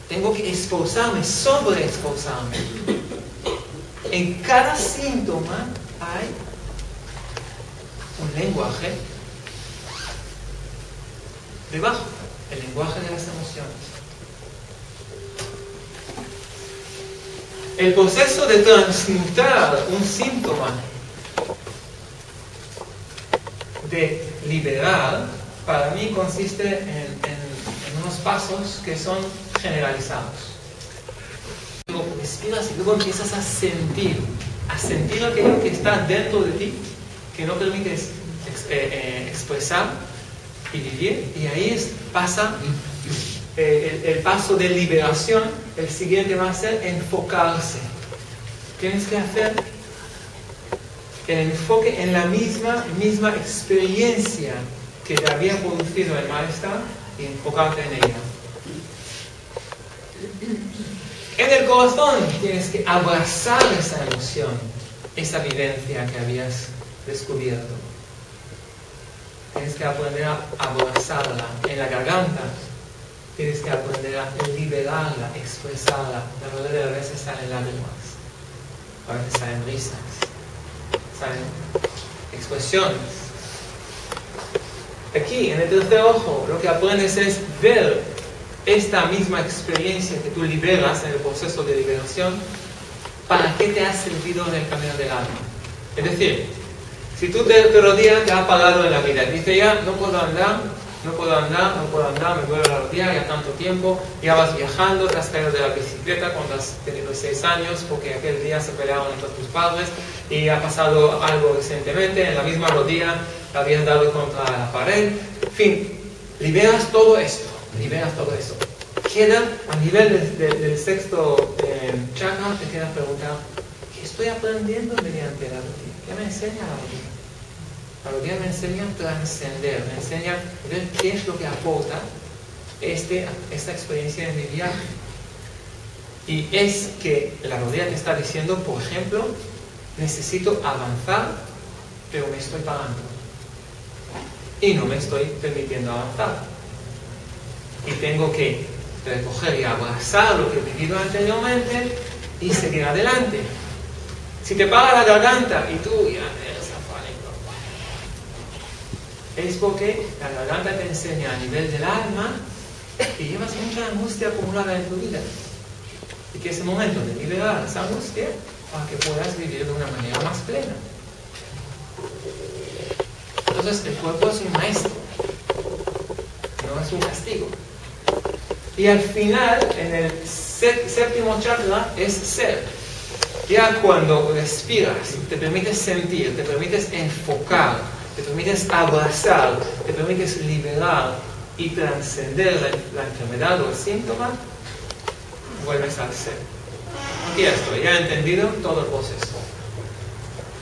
Tengo que esforzarme, sobreesforzarme. En cada síntoma hay un lenguaje debajo, el lenguaje de las emociones. El proceso de transmutar un síntoma, de liberar, para mí consiste en unos pasos que son generalizados. Respiras y luego empiezas a sentir a sentir aquello que está dentro de ti, que no permites expresar y vivir, y ahí pasa el paso de liberación. El siguiente va a ser enfocarse. Tienes que hacer el enfoque en la misma experiencia que te había producido el malestar y enfocarte en ella. En el corazón tienes que abrazar esa emoción, esa vivencia que habías descubierto. Tienes que aprender a abrazarla. En la garganta tienes que aprender a liberarla, expresarla. La mayoría de las veces salen lágrimas, a veces salen risas, salen expresiones. Aquí, en el tercer ojo, lo que aprendes es ver esta misma experiencia que tú liberas en el proceso de liberación, ¿para qué te ha servido en el camino del alma? Es decir, si tú te rodillas, te has parado en la vida, dices ya, no puedo andar, me duele la rodilla, ya tanto tiempo, ya vas viajando, te has caído de la bicicleta cuando has tenido 6 años, porque aquel día se pelearon entre tus padres, y ha pasado algo recientemente, en la misma rodilla te habías dado contra la pared, en fin, liberas todo esto. Queda a nivel del sexto chakra, te queda preguntar, ¿qué estoy aprendiendo mediante la rodilla? ¿Qué me enseña la rodilla? La rodilla me enseña a trascender, me enseña a ver qué es lo que aporta esta experiencia en mi viaje. Y es que la rodilla te está diciendo, por ejemplo, necesito avanzar, pero me estoy parando. Y no me estoy permitiendo avanzar. Y tengo que recoger y abrazar lo que he vivido anteriormente y seguir adelante. Si te para la garganta y tú ya eres afánico, es porque la garganta te enseña a nivel del alma que llevas mucha angustia acumulada en tu vida. Y que es el momento de liberar esa angustia para que puedas vivir de una manera más plena. Entonces el cuerpo es un maestro, no es un castigo. Y al final, en el séptimo chakra, es ser. Ya cuando respiras, te permites sentir, te permites enfocar, te permites abrazar, te permites liberar y trascender la enfermedad o el síntoma, vuelves al ser. Aquí estoy, ya he entendido todo el proceso.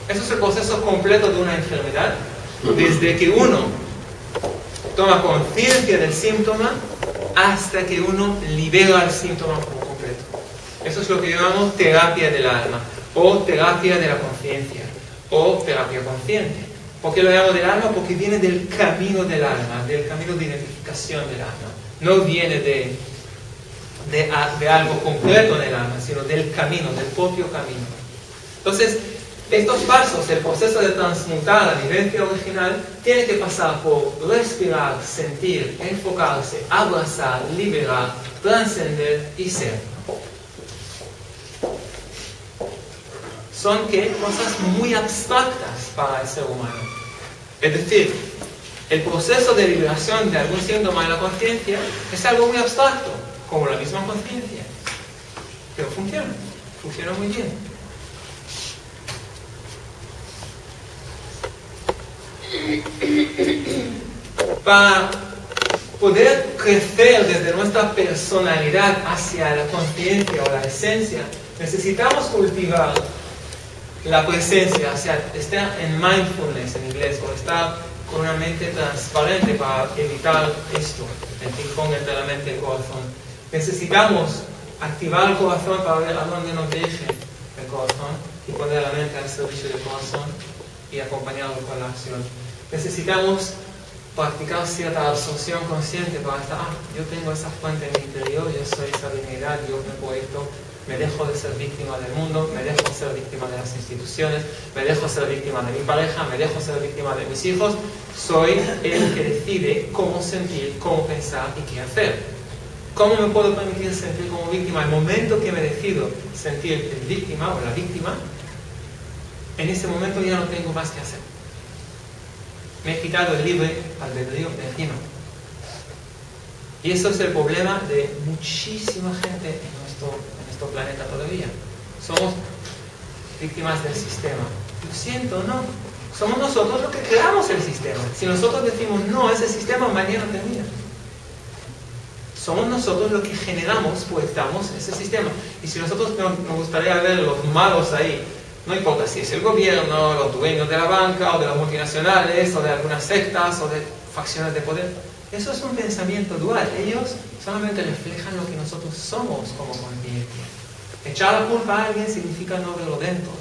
Eso es el proceso completo de una enfermedad, desde que uno toma conciencia del síntoma hasta que uno libera el síntoma por completo. Eso es lo que llamamos terapia del alma, o terapia de la conciencia, o terapia consciente. ¿Por qué lo llamo del alma? Porque viene del camino del alma, del camino de identificación del alma. No viene de algo concreto en el alma, sino del camino, del propio camino. Entonces, estos pasos, el proceso de transmutar la vivencia original, tiene que pasar por respirar, sentir, enfocarse, abrazar, liberar, trascender y ser. Son cosas muy abstractas para el ser humano. Es decir, el proceso de liberación de algún síntoma de la conciencia es algo muy abstracto, como la misma conciencia. Pero funciona muy bien. Para poder crecer desde nuestra personalidad hacia la conciencia o la esencia, necesitamos cultivar la presencia, o sea, estar en mindfulness en inglés, o estar con una mente transparente para evitar esto, el ping-pong entre la mente y el corazón. Necesitamos activar el corazón para ver a dónde nos dirige el corazón y poner la mente al servicio del corazón y acompañarlo con la acción. Necesitamos practicar cierta absorción consciente para estar, yo tengo esa fuente en mi interior, yo soy esa divinidad, yo me proyecto, me dejo de ser víctima del mundo, me dejo de ser víctima de las instituciones, me dejo de ser víctima de mi pareja, me dejo de ser víctima de mis hijos, soy el que decide cómo sentir, cómo pensar y qué hacer. ¿Cómo me puedo permitir sentir como víctima? El momento que me decido sentir el víctima o la víctima, en ese momento ya no tengo más que hacer. Me he quitado el libre albedrío de encima. Y eso es el problema de muchísima gente en nuestro planeta todavía. Somos víctimas del sistema. Lo siento, no. Somos nosotros los que creamos el sistema. Si nosotros decimos no, ese sistema mañana termina. Somos nosotros los que generamos, proyectamos ese sistema. Y si nosotros nos gustaría ver los malos ahí, no importa si es el gobierno, los dueños de la banca, o de las multinacionales, o de algunas sectas, o de facciones de poder, eso es un pensamiento dual. Ellos solamente reflejan lo que nosotros somos como conciencia. Echar la culpa a alguien significa no verlo dentro.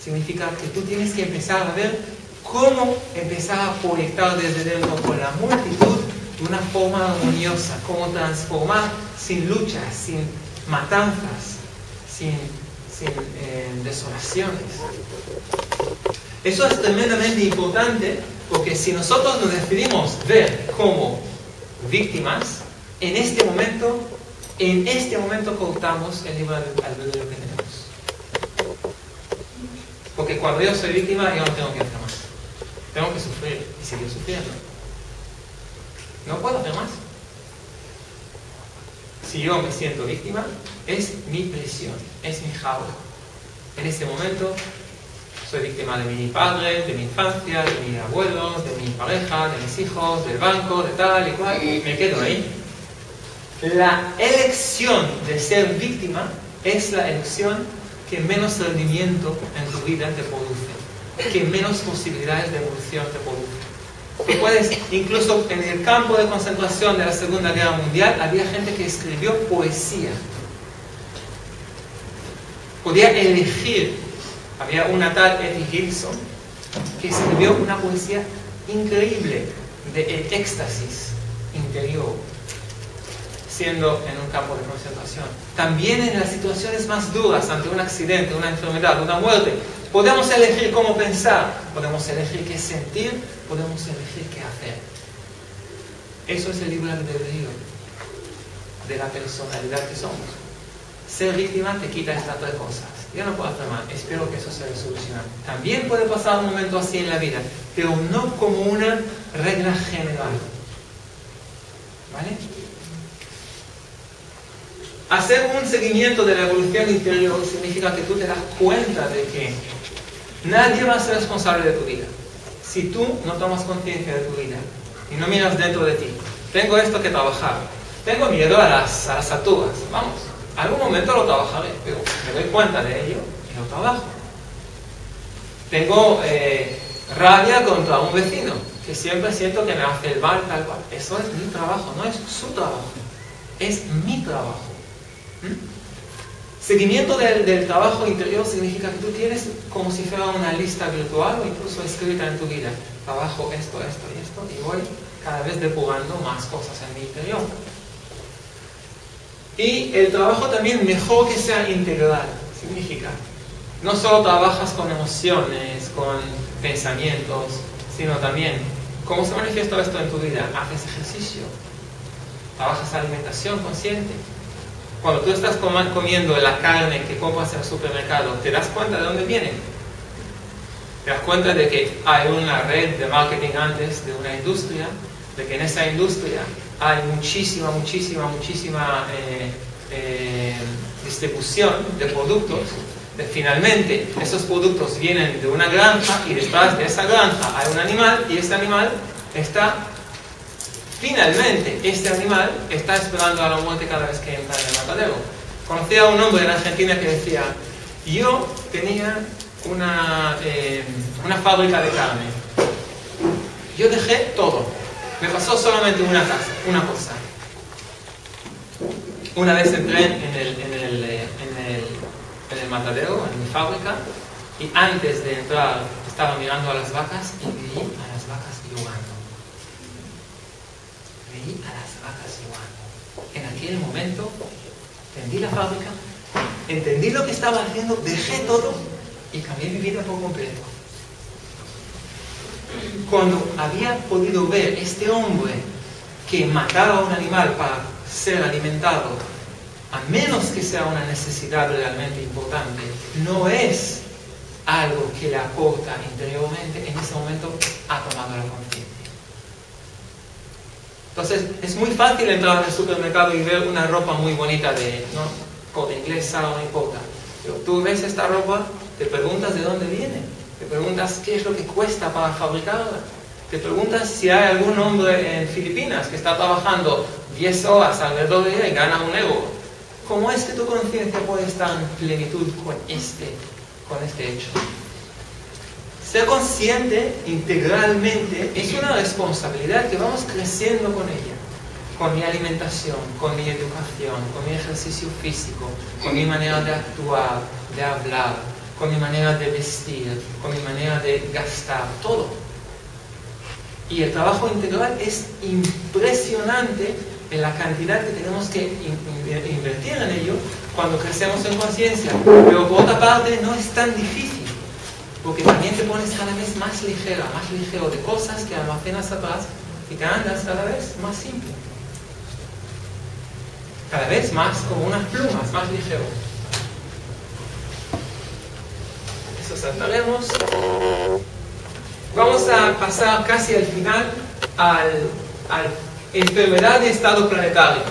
Significa que tú tienes que empezar a ver cómo empezar a proyectar desde dentro con la multitud de una forma armoniosa, cómo transformar sin luchas, sin matanzas, sin desolaciones. Eso es tremendamente importante, porque si nosotros nos decidimos ver como víctimas, en este momento cortamos el libre albedrío que tenemos. Porque cuando yo soy víctima, yo no tengo que hacer más. Tengo que sufrir y seguir sufriendo. No puedo hacer más. Si yo me siento víctima, es mi prisión, es mi jaula. En ese momento soy víctima de mi padre, de mi infancia, de mis abuelos, de mi pareja, de mis hijos, del banco, de tal y cual, y me quedo ahí. La elección de ser víctima es la elección que menos rendimiento en tu vida te produce, que menos posibilidades de evolución te produce. Tú puedes, incluso en el campo de concentración de la Segunda Guerra Mundial, había gente que escribió poesía. Podía elegir. Había una tal Etty Hillson que escribió una poesía increíble de éxtasis interior, siendo en un campo de concentración. También en las situaciones más duras, ante un accidente, una enfermedad, una muerte, podemos elegir cómo pensar, podemos elegir qué sentir, podemos elegir qué hacer. Eso es el libre albedrío de la personalidad que somos. Ser víctima te quita estas tres cosas. Yo no puedo hacer más, espero que eso se solucione. También puede pasar un momento así en la vida, pero no como una regla general. ¿Vale? Hacer un seguimiento de la evolución interior significa que tú te das cuenta de que nadie va a ser responsable de tu vida. Si tú no tomas conciencia de tu vida y no miras dentro de ti, tengo esto que trabajar, tengo miedo a las alturas, vamos, algún momento lo trabajaré, pero me doy cuenta de ello y lo trabajo. Tengo rabia contra un vecino, que siempre siento que me hace el mal, tal cual. Eso es mi trabajo, no es su trabajo, es mi trabajo. Seguimiento del trabajo interior significa que tú tienes como si fuera una lista virtual o incluso escrita en tu vida. Trabajo esto, esto y esto, y voy cada vez depurando más cosas en mi interior. Y el trabajo también mejor que sea integral. Significa, no solo trabajas con emociones, con pensamientos, sino también, ¿cómo se manifiesta esto en tu vida? Haces ejercicio, trabajas alimentación consciente. Cuando tú estás comiendo la carne que compras en el supermercado, ¿te das cuenta de dónde viene? Te das cuenta de que hay una red de marketing antes de una industria, de que en esa industria hay muchísima distribución de productos. Finalmente, esos productos vienen de una granja y detrás de esa granja hay un animal y este animal está... Finalmente, este animal está esperando a la muerte cada vez que entra en el matadero. Conocí a un hombre en Argentina que decía, yo tenía una fábrica de carne. Yo dejé todo. Me pasó solamente una cosa. Una vez entré en el matadero, en mi fábrica, y antes de entrar estaba mirando a las vacas y vi a las vacas llorando. A las vacas igual. En aquel momento entendí la fábrica, entendí lo que estaba haciendo, dejé todo y cambié mi vida por completo. Cuando había podido ver este hombre que mataba a un animal para ser alimentado, a menos que sea una necesidad realmente importante, no es algo que le aporta interiormente, en ese momento ha tomado la conciencia. Entonces, es muy fácil entrar en el supermercado y ver una ropa muy bonita de, ¿no?, corte inglesa, no importa. Pero tú ves esta ropa, te preguntas de dónde viene, te preguntas qué es lo que cuesta para fabricarla, te preguntas si hay algún hombre en Filipinas que está trabajando 10 horas alrededor de ella y gana un euro. ¿Cómo es que tu conciencia puede estar en plenitud con este hecho? Ser consciente integralmente es una responsabilidad que vamos creciendo con ella. Con mi alimentación, con mi educación, con mi ejercicio físico, con mi manera de actuar, de hablar, con mi manera de vestir, con mi manera de gastar, todo. Y el trabajo integral es impresionante en la cantidad que tenemos que invertir en ello cuando crecemos en conciencia. Pero por otra parte no es tan difícil, porque también te pones cada vez más ligero de cosas que almacenas atrás y te andas cada vez más simple. Cada vez más como unas plumas, más ligero. Eso saltaremos. Vamos a pasar casi al final al enfermedad de estado planetario.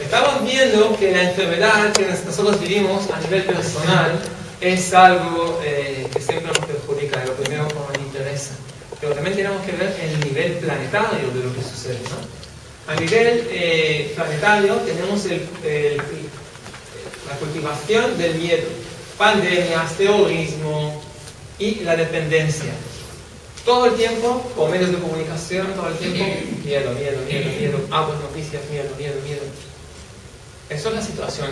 Estamos viendo que la enfermedad que nosotros vivimos a nivel personal es algo que siempre nos perjudica, lo primero como me interesa. Pero también tenemos que ver el nivel planetario de lo que sucede, ¿no? A nivel planetario tenemos la cultivación del miedo, pandemias, terrorismo y la dependencia. Todo el tiempo, por medios de comunicación, todo el tiempo, miedo, aguas noticias, miedo. Eso es la situación.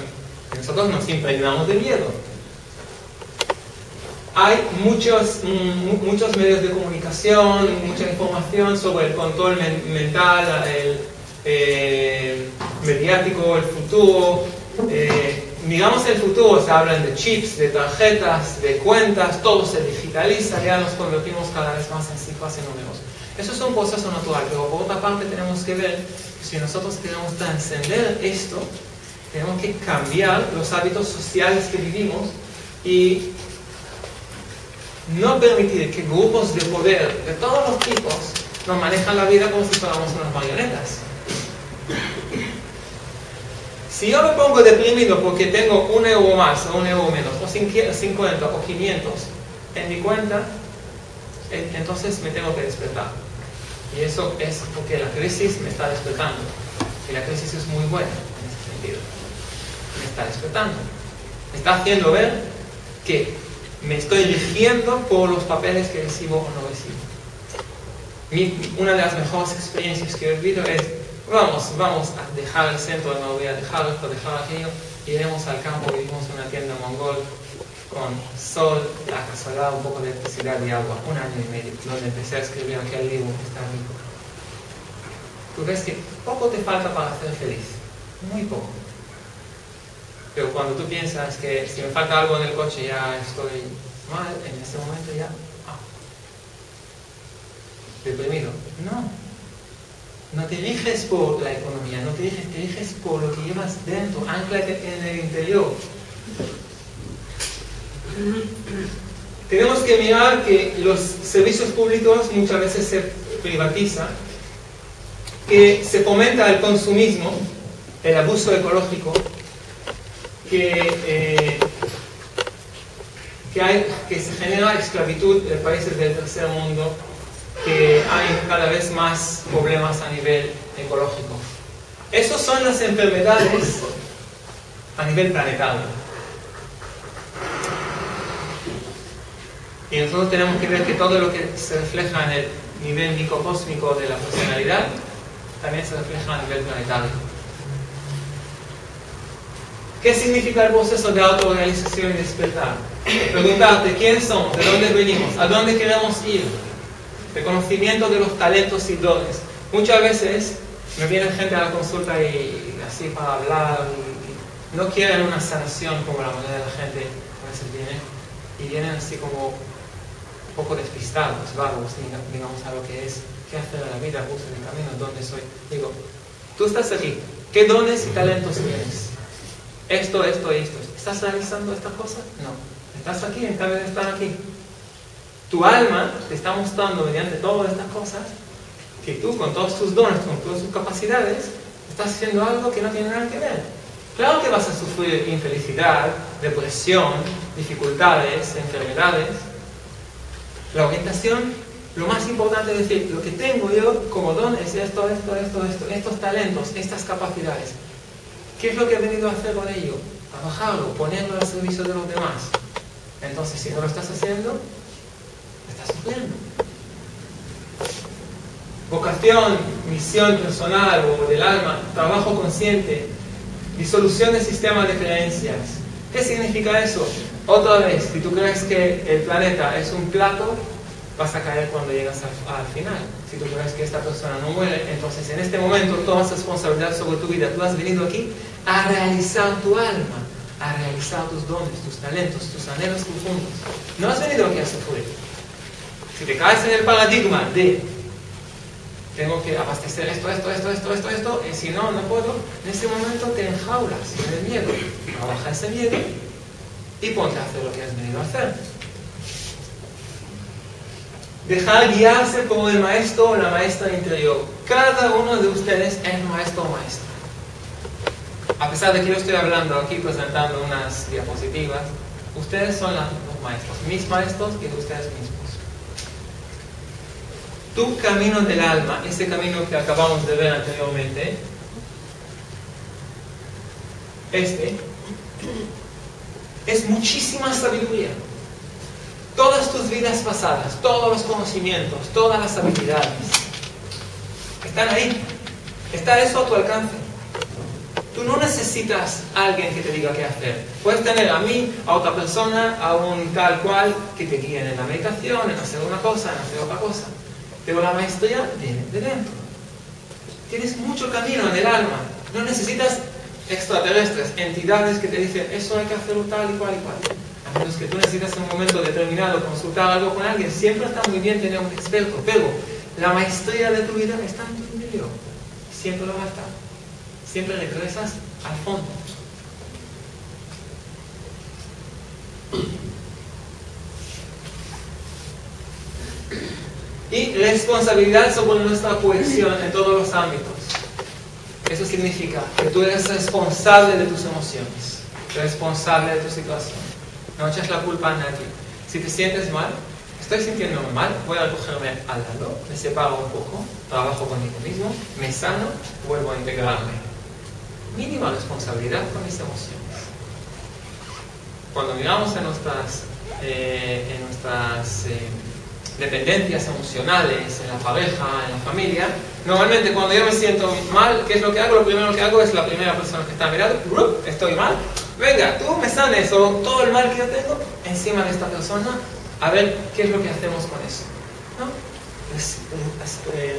Nosotros nos impregnamos de miedo. Hay muchos medios de comunicación, mucha información sobre el control mental, mediático, el futuro. Miramos el futuro, se hablan de chips, de tarjetas, de cuentas, todo se digitaliza, ya nos convertimos cada vez más en cifras y números. Eso es un proceso natural, pero por otra parte tenemos que ver que si nosotros queremos trascender esto, tenemos que cambiar los hábitos sociales que vivimos y no permitir que grupos de poder de todos los tipos nos manejan la vida como si fuéramos unas marionetas. Si yo me pongo deprimido porque tengo un euro más o un euro menos, o 50 o 500 en mi cuenta, entonces me tengo que despertar. Y eso es porque la crisis me está despertando. Y la crisis es muy buena en ese sentido. Me está despertando. Me está haciendo ver que me estoy rigiendo por los papeles que recibo o no recibo. Una de las mejores experiencias que he vivido es vamos a dejar el centro de Marbella, dejar esto, dejar aquello, iremos al campo, vivimos en una tienda mongol con sol, la casualidad, un poco de electricidad y agua, 1 año y medio, donde empecé a escribir aquel libro que está rico. Tú ves que poco te falta para ser feliz, muy poco. Pero cuando tú piensas que si me falta algo en el coche ya estoy mal, en ese momento ya, deprimido. No te riges por la economía, no te riges por lo que llevas dentro, anclate en el interior. Tenemos que mirar que los servicios públicos muchas veces se privatizan, que se fomenta el consumismo, el abuso ecológico, que se genera esclavitud en países del tercer mundo, que hay cada vez más problemas a nivel ecológico. Esas son las enfermedades a nivel planetario. Y nosotros tenemos que ver que todo lo que se refleja en el nivel microcósmico de la personalidad también se refleja a nivel planetario. ¿Qué significa el proceso de autorrealización y despertar? Preguntarte quiénes somos, de dónde venimos, a dónde queremos ir. Reconocimiento de los talentos y dones. Muchas veces me viene gente a la consulta y así para hablar y no quieren una sanación como la mayoría de la gente a veces viene y vienen así como un poco despistados, vagos, digamos a lo que es qué hacer en la vida, busco el camino, dónde soy. Digo, tú estás aquí, ¿qué dones y talentos tienes? Esto y esto. ¿Estás realizando estas cosas? No. Estás aquí, en cambio de estar aquí. Tu alma te está mostrando mediante todas estas cosas que tú con todos tus dones, con todas tus capacidades, estás haciendo algo que no tiene nada que ver. Claro que vas a sufrir infelicidad, depresión, dificultades, enfermedades. La orientación, lo más importante es decir, lo que tengo yo como don es esto, estos talentos, estas capacidades. ¿Qué es lo que he venido a hacer con ello? Trabajarlo, ponerlo al servicio de los demás. Entonces, si no lo estás haciendo, estás sufriendo. Vocación, misión personal o del alma, trabajo consciente, disolución del sistema de creencias. ¿Qué significa eso? Otra vez, si tú crees que el planeta es un plato, vas a caer cuando llegas al final. Si tú crees que esta persona no muere, entonces en este momento tomas responsabilidad sobre tu vida. Tú has venido aquí a realizar tu alma, a realizar tus dones, tus talentos, tus anhelos profundos. No has venido aquí a sufrir. Si te caes en el paradigma de tengo que abastecer esto, y si no, no puedo, en ese momento te enjaulas en el miedo. Trabaja ese miedo y ponte a hacer lo que has venido a hacer. Dejar guiarse por el maestro o la maestra interior. Cada uno de ustedes es maestro o maestra. A pesar de que yo estoy hablando aquí, presentando unas diapositivas, ustedes son los maestros, mis maestros y ustedes mismos. Tu camino del alma, ese camino que acabamos de ver anteriormente, es muchísima sabiduría. Todas tus vidas pasadas, todos los conocimientos, todas las habilidades, están ahí. Está eso a tu alcance. Tú no necesitas a alguien que te diga qué hacer. Puedes tener a mí, a otra persona, a un tal cual que te guíen en la meditación, en hacer una cosa, en hacer otra cosa. Pero la maestría viene de dentro. Tienes mucho camino en el alma. No necesitas extraterrestres, entidades que te dicen eso hay que hacerlo tal y cual y cual. A menos que tú necesitas en un momento determinado consultar algo con alguien, siempre está muy bien tener un experto, pero la maestría de tu vida está en tu interior. Siempre lo va a estar. Siempre regresas al fondo. Y responsabilidad sobre nuestra cohesión en todos los ámbitos. Eso significa que tú eres responsable de tus emociones, responsable de tu situación. No echas la culpa a nadie. Si te sientes mal, estoy sintiéndome mal, voy a recogerme al lado, me separo un poco, trabajo conmigo mismo, me sano, vuelvo a integrarme. Mínima responsabilidad con mis emociones. Cuando miramos en nuestras dependencias emocionales, en la pareja, en la familia, normalmente cuando yo me siento mal, ¿qué es lo que hago? Lo primero que hago es la primera persona que está mirando, estoy mal, venga, tú me sanes o todo el mal que yo tengo encima de esta persona, a ver qué es lo que hacemos con eso, ¿no?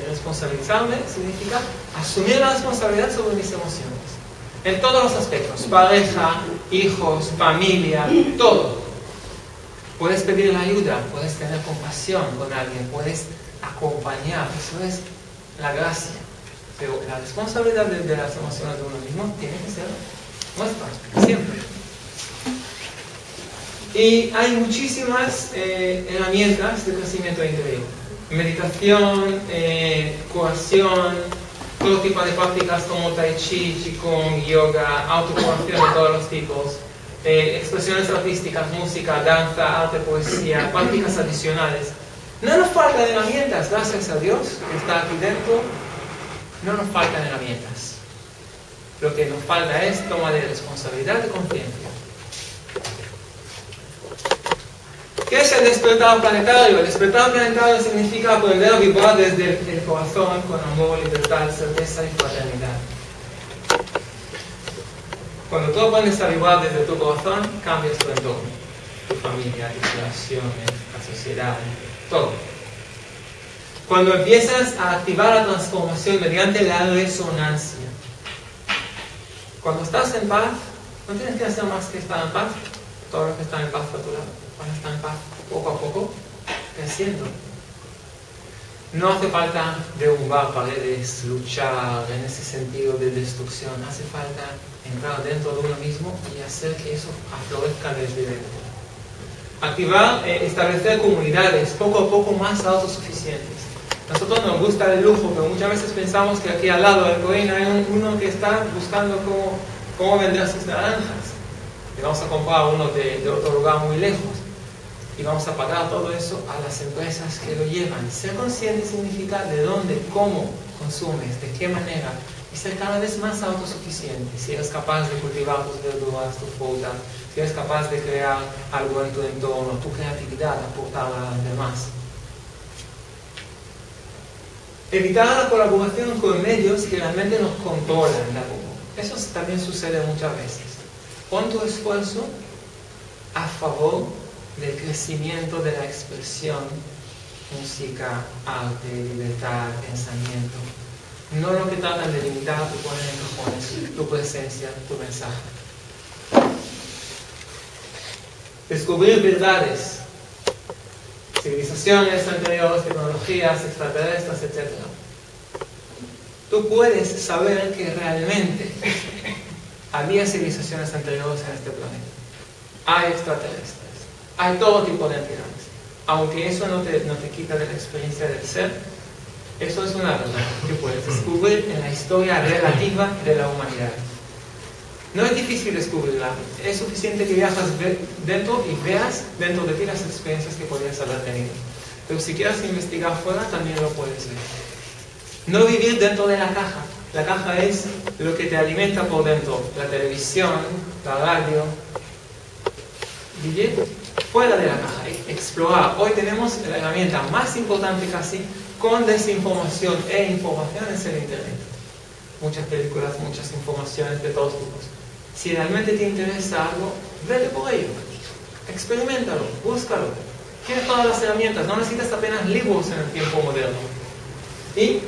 Responsabilizarme significa asumir la responsabilidad sobre mis emociones, en todos los aspectos, pareja, hijos, familia, todo. Puedes pedir la ayuda, puedes tener compasión con alguien, puedes acompañar, eso es la gracia. Pero la responsabilidad de las emociones de uno mismo tiene que ser nuestra, siempre. Y hay muchísimas herramientas de crecimiento interior. Meditación, curación, todo tipo de prácticas como Tai Chi, Qigong, Yoga, autocuración de todos los tipos. Expresiones artísticas, música, danza, arte, poesía, prácticas adicionales. No nos faltan herramientas, gracias a Dios que está aquí dentro, no nos faltan herramientas. Lo que nos falta es toma de responsabilidad de conciencia. ¿Qué es el despertar planetario? El despertar planetario significa aprender a vibrar desde el corazón con amor, libertad, certeza y fraternidad. Cuando tú aprendes a vibrar desde tu corazón, cambias tu entorno, tu familia, tus relaciones, la sociedad, todo. Cuando empiezas a activar la transformación mediante la resonancia. Cuando estás en paz, no tienes que hacer más que estar en paz. Todos los que están en paz a tu lado van a estar en paz poco a poco, creciendo. No hace falta derrumbar paredes, luchar en ese sentido de destrucción. Hace falta entrar dentro de uno mismo y hacer que eso aflorezca desde dentro. Activar, establecer comunidades poco a poco más autosuficientes. Nosotros nos gusta el lujo, pero muchas veces pensamos que aquí al lado del Cohen hay uno que está buscando cómo cómo vender sus naranjas. Y vamos a comprar uno de otro lugar muy lejos. Y vamos a pagar todo eso a las empresas que lo llevan. Ser consciente significa de dónde, cómo consumes, de qué manera. Y ser cada vez más autosuficiente. Si eres capaz de cultivar tus verduras, tus frutas, si eres capaz de crear algo en tu entorno, tu creatividad, aportarla a los demás. Evitar la colaboración con medios que realmente nos controlan. Eso también sucede muchas veces. Pon tu esfuerzo a favor del crecimiento de la expresión, música, arte, libertad, pensamiento. No lo que tratan de limitar o poner en cajones tu presencia, tu mensaje. Descubrir verdades, civilizaciones anteriores, tecnologías extraterrestres, etc. Tú puedes saber que realmente había civilizaciones anteriores en este planeta. Hay extraterrestres. Hay todo tipo de entidades. Aunque eso no te quita de la experiencia del ser, eso es una verdad que puedes descubrir en la historia relativa de la humanidad. No es difícil descubrirla. Es suficiente que viajas dentro y veas dentro de ti las experiencias que podrías haber tenido. Pero si quieres investigar fuera, también lo puedes ver. No vivir dentro de la caja. La caja es lo que te alimenta por dentro. La televisión, la radio. Vivir fuera de la caja, explorar. Hoy tenemos la herramienta más importante casi con desinformación e información es el Internet. Muchas películas, muchas informaciones de todos tipos. Si realmente te interesa algo, vete por ello. Experiméntalo, búscalo. Tienes todas las herramientas, no necesitas apenas libros en el tiempo moderno. Y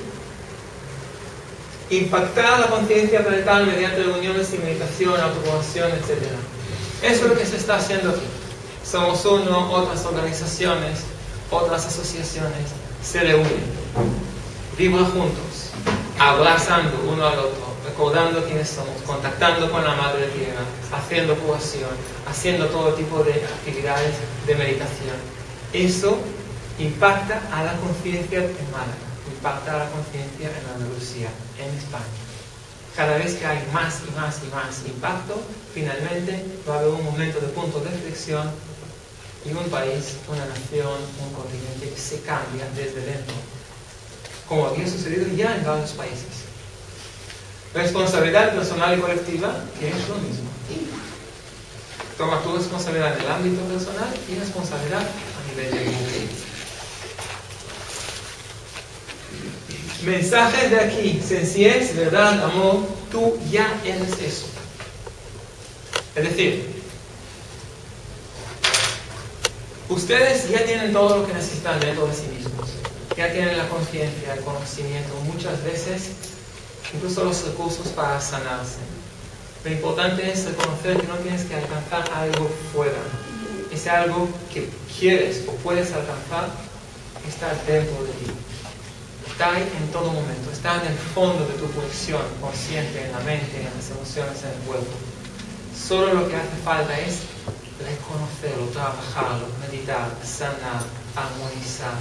impactar la conciencia planetal mediante reuniones y meditación, autopromoción, etc. Eso es lo que se está haciendo aquí. Somos uno, otras organizaciones, otras asociaciones se reúnen, vibran juntos, abrazando uno al otro, recordando quiénes somos, contactando con la Madre Tierra, haciendo curación, haciendo todo tipo de actividades de meditación. Eso impacta a la conciencia en Málaga, impacta a la conciencia en Andalucía, en España. Cada vez que hay más y más y más impacto, finalmente va a haber un momento de punto de reflexión y un país, una nación, un continente que se cambia desde dentro, como había sucedido ya en varios países. Responsabilidad personal y colectiva, que es lo mismo. Toma tu responsabilidad en el ámbito personal y responsabilidad a nivel de grupo. Mensajes de aquí: sencillez, verdad, amor. Tú ya eres eso. Es decir, ustedes ya tienen todo lo que necesitan dentro de sí mismos. Ya tienen la conciencia, el conocimiento, muchas veces incluso los recursos para sanarse. Lo importante es reconocer que no tienes que alcanzar algo fuera. Ese algo que quieres o puedes alcanzar está dentro de ti. Está ahí en todo momento. Está en el fondo de tu proyección consciente, en la mente, en las emociones, en el cuerpo. Solo lo que hace falta es reconocerlo, trabajarlo, meditar, sanar, armonizar.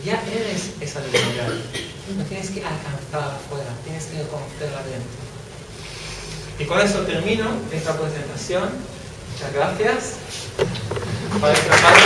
Ya eres esa divinidad. No tienes que alcanzarla afuera, tienes que reconocerla dentro. Y con eso termino esta presentación. Muchas gracias. Para esta parte.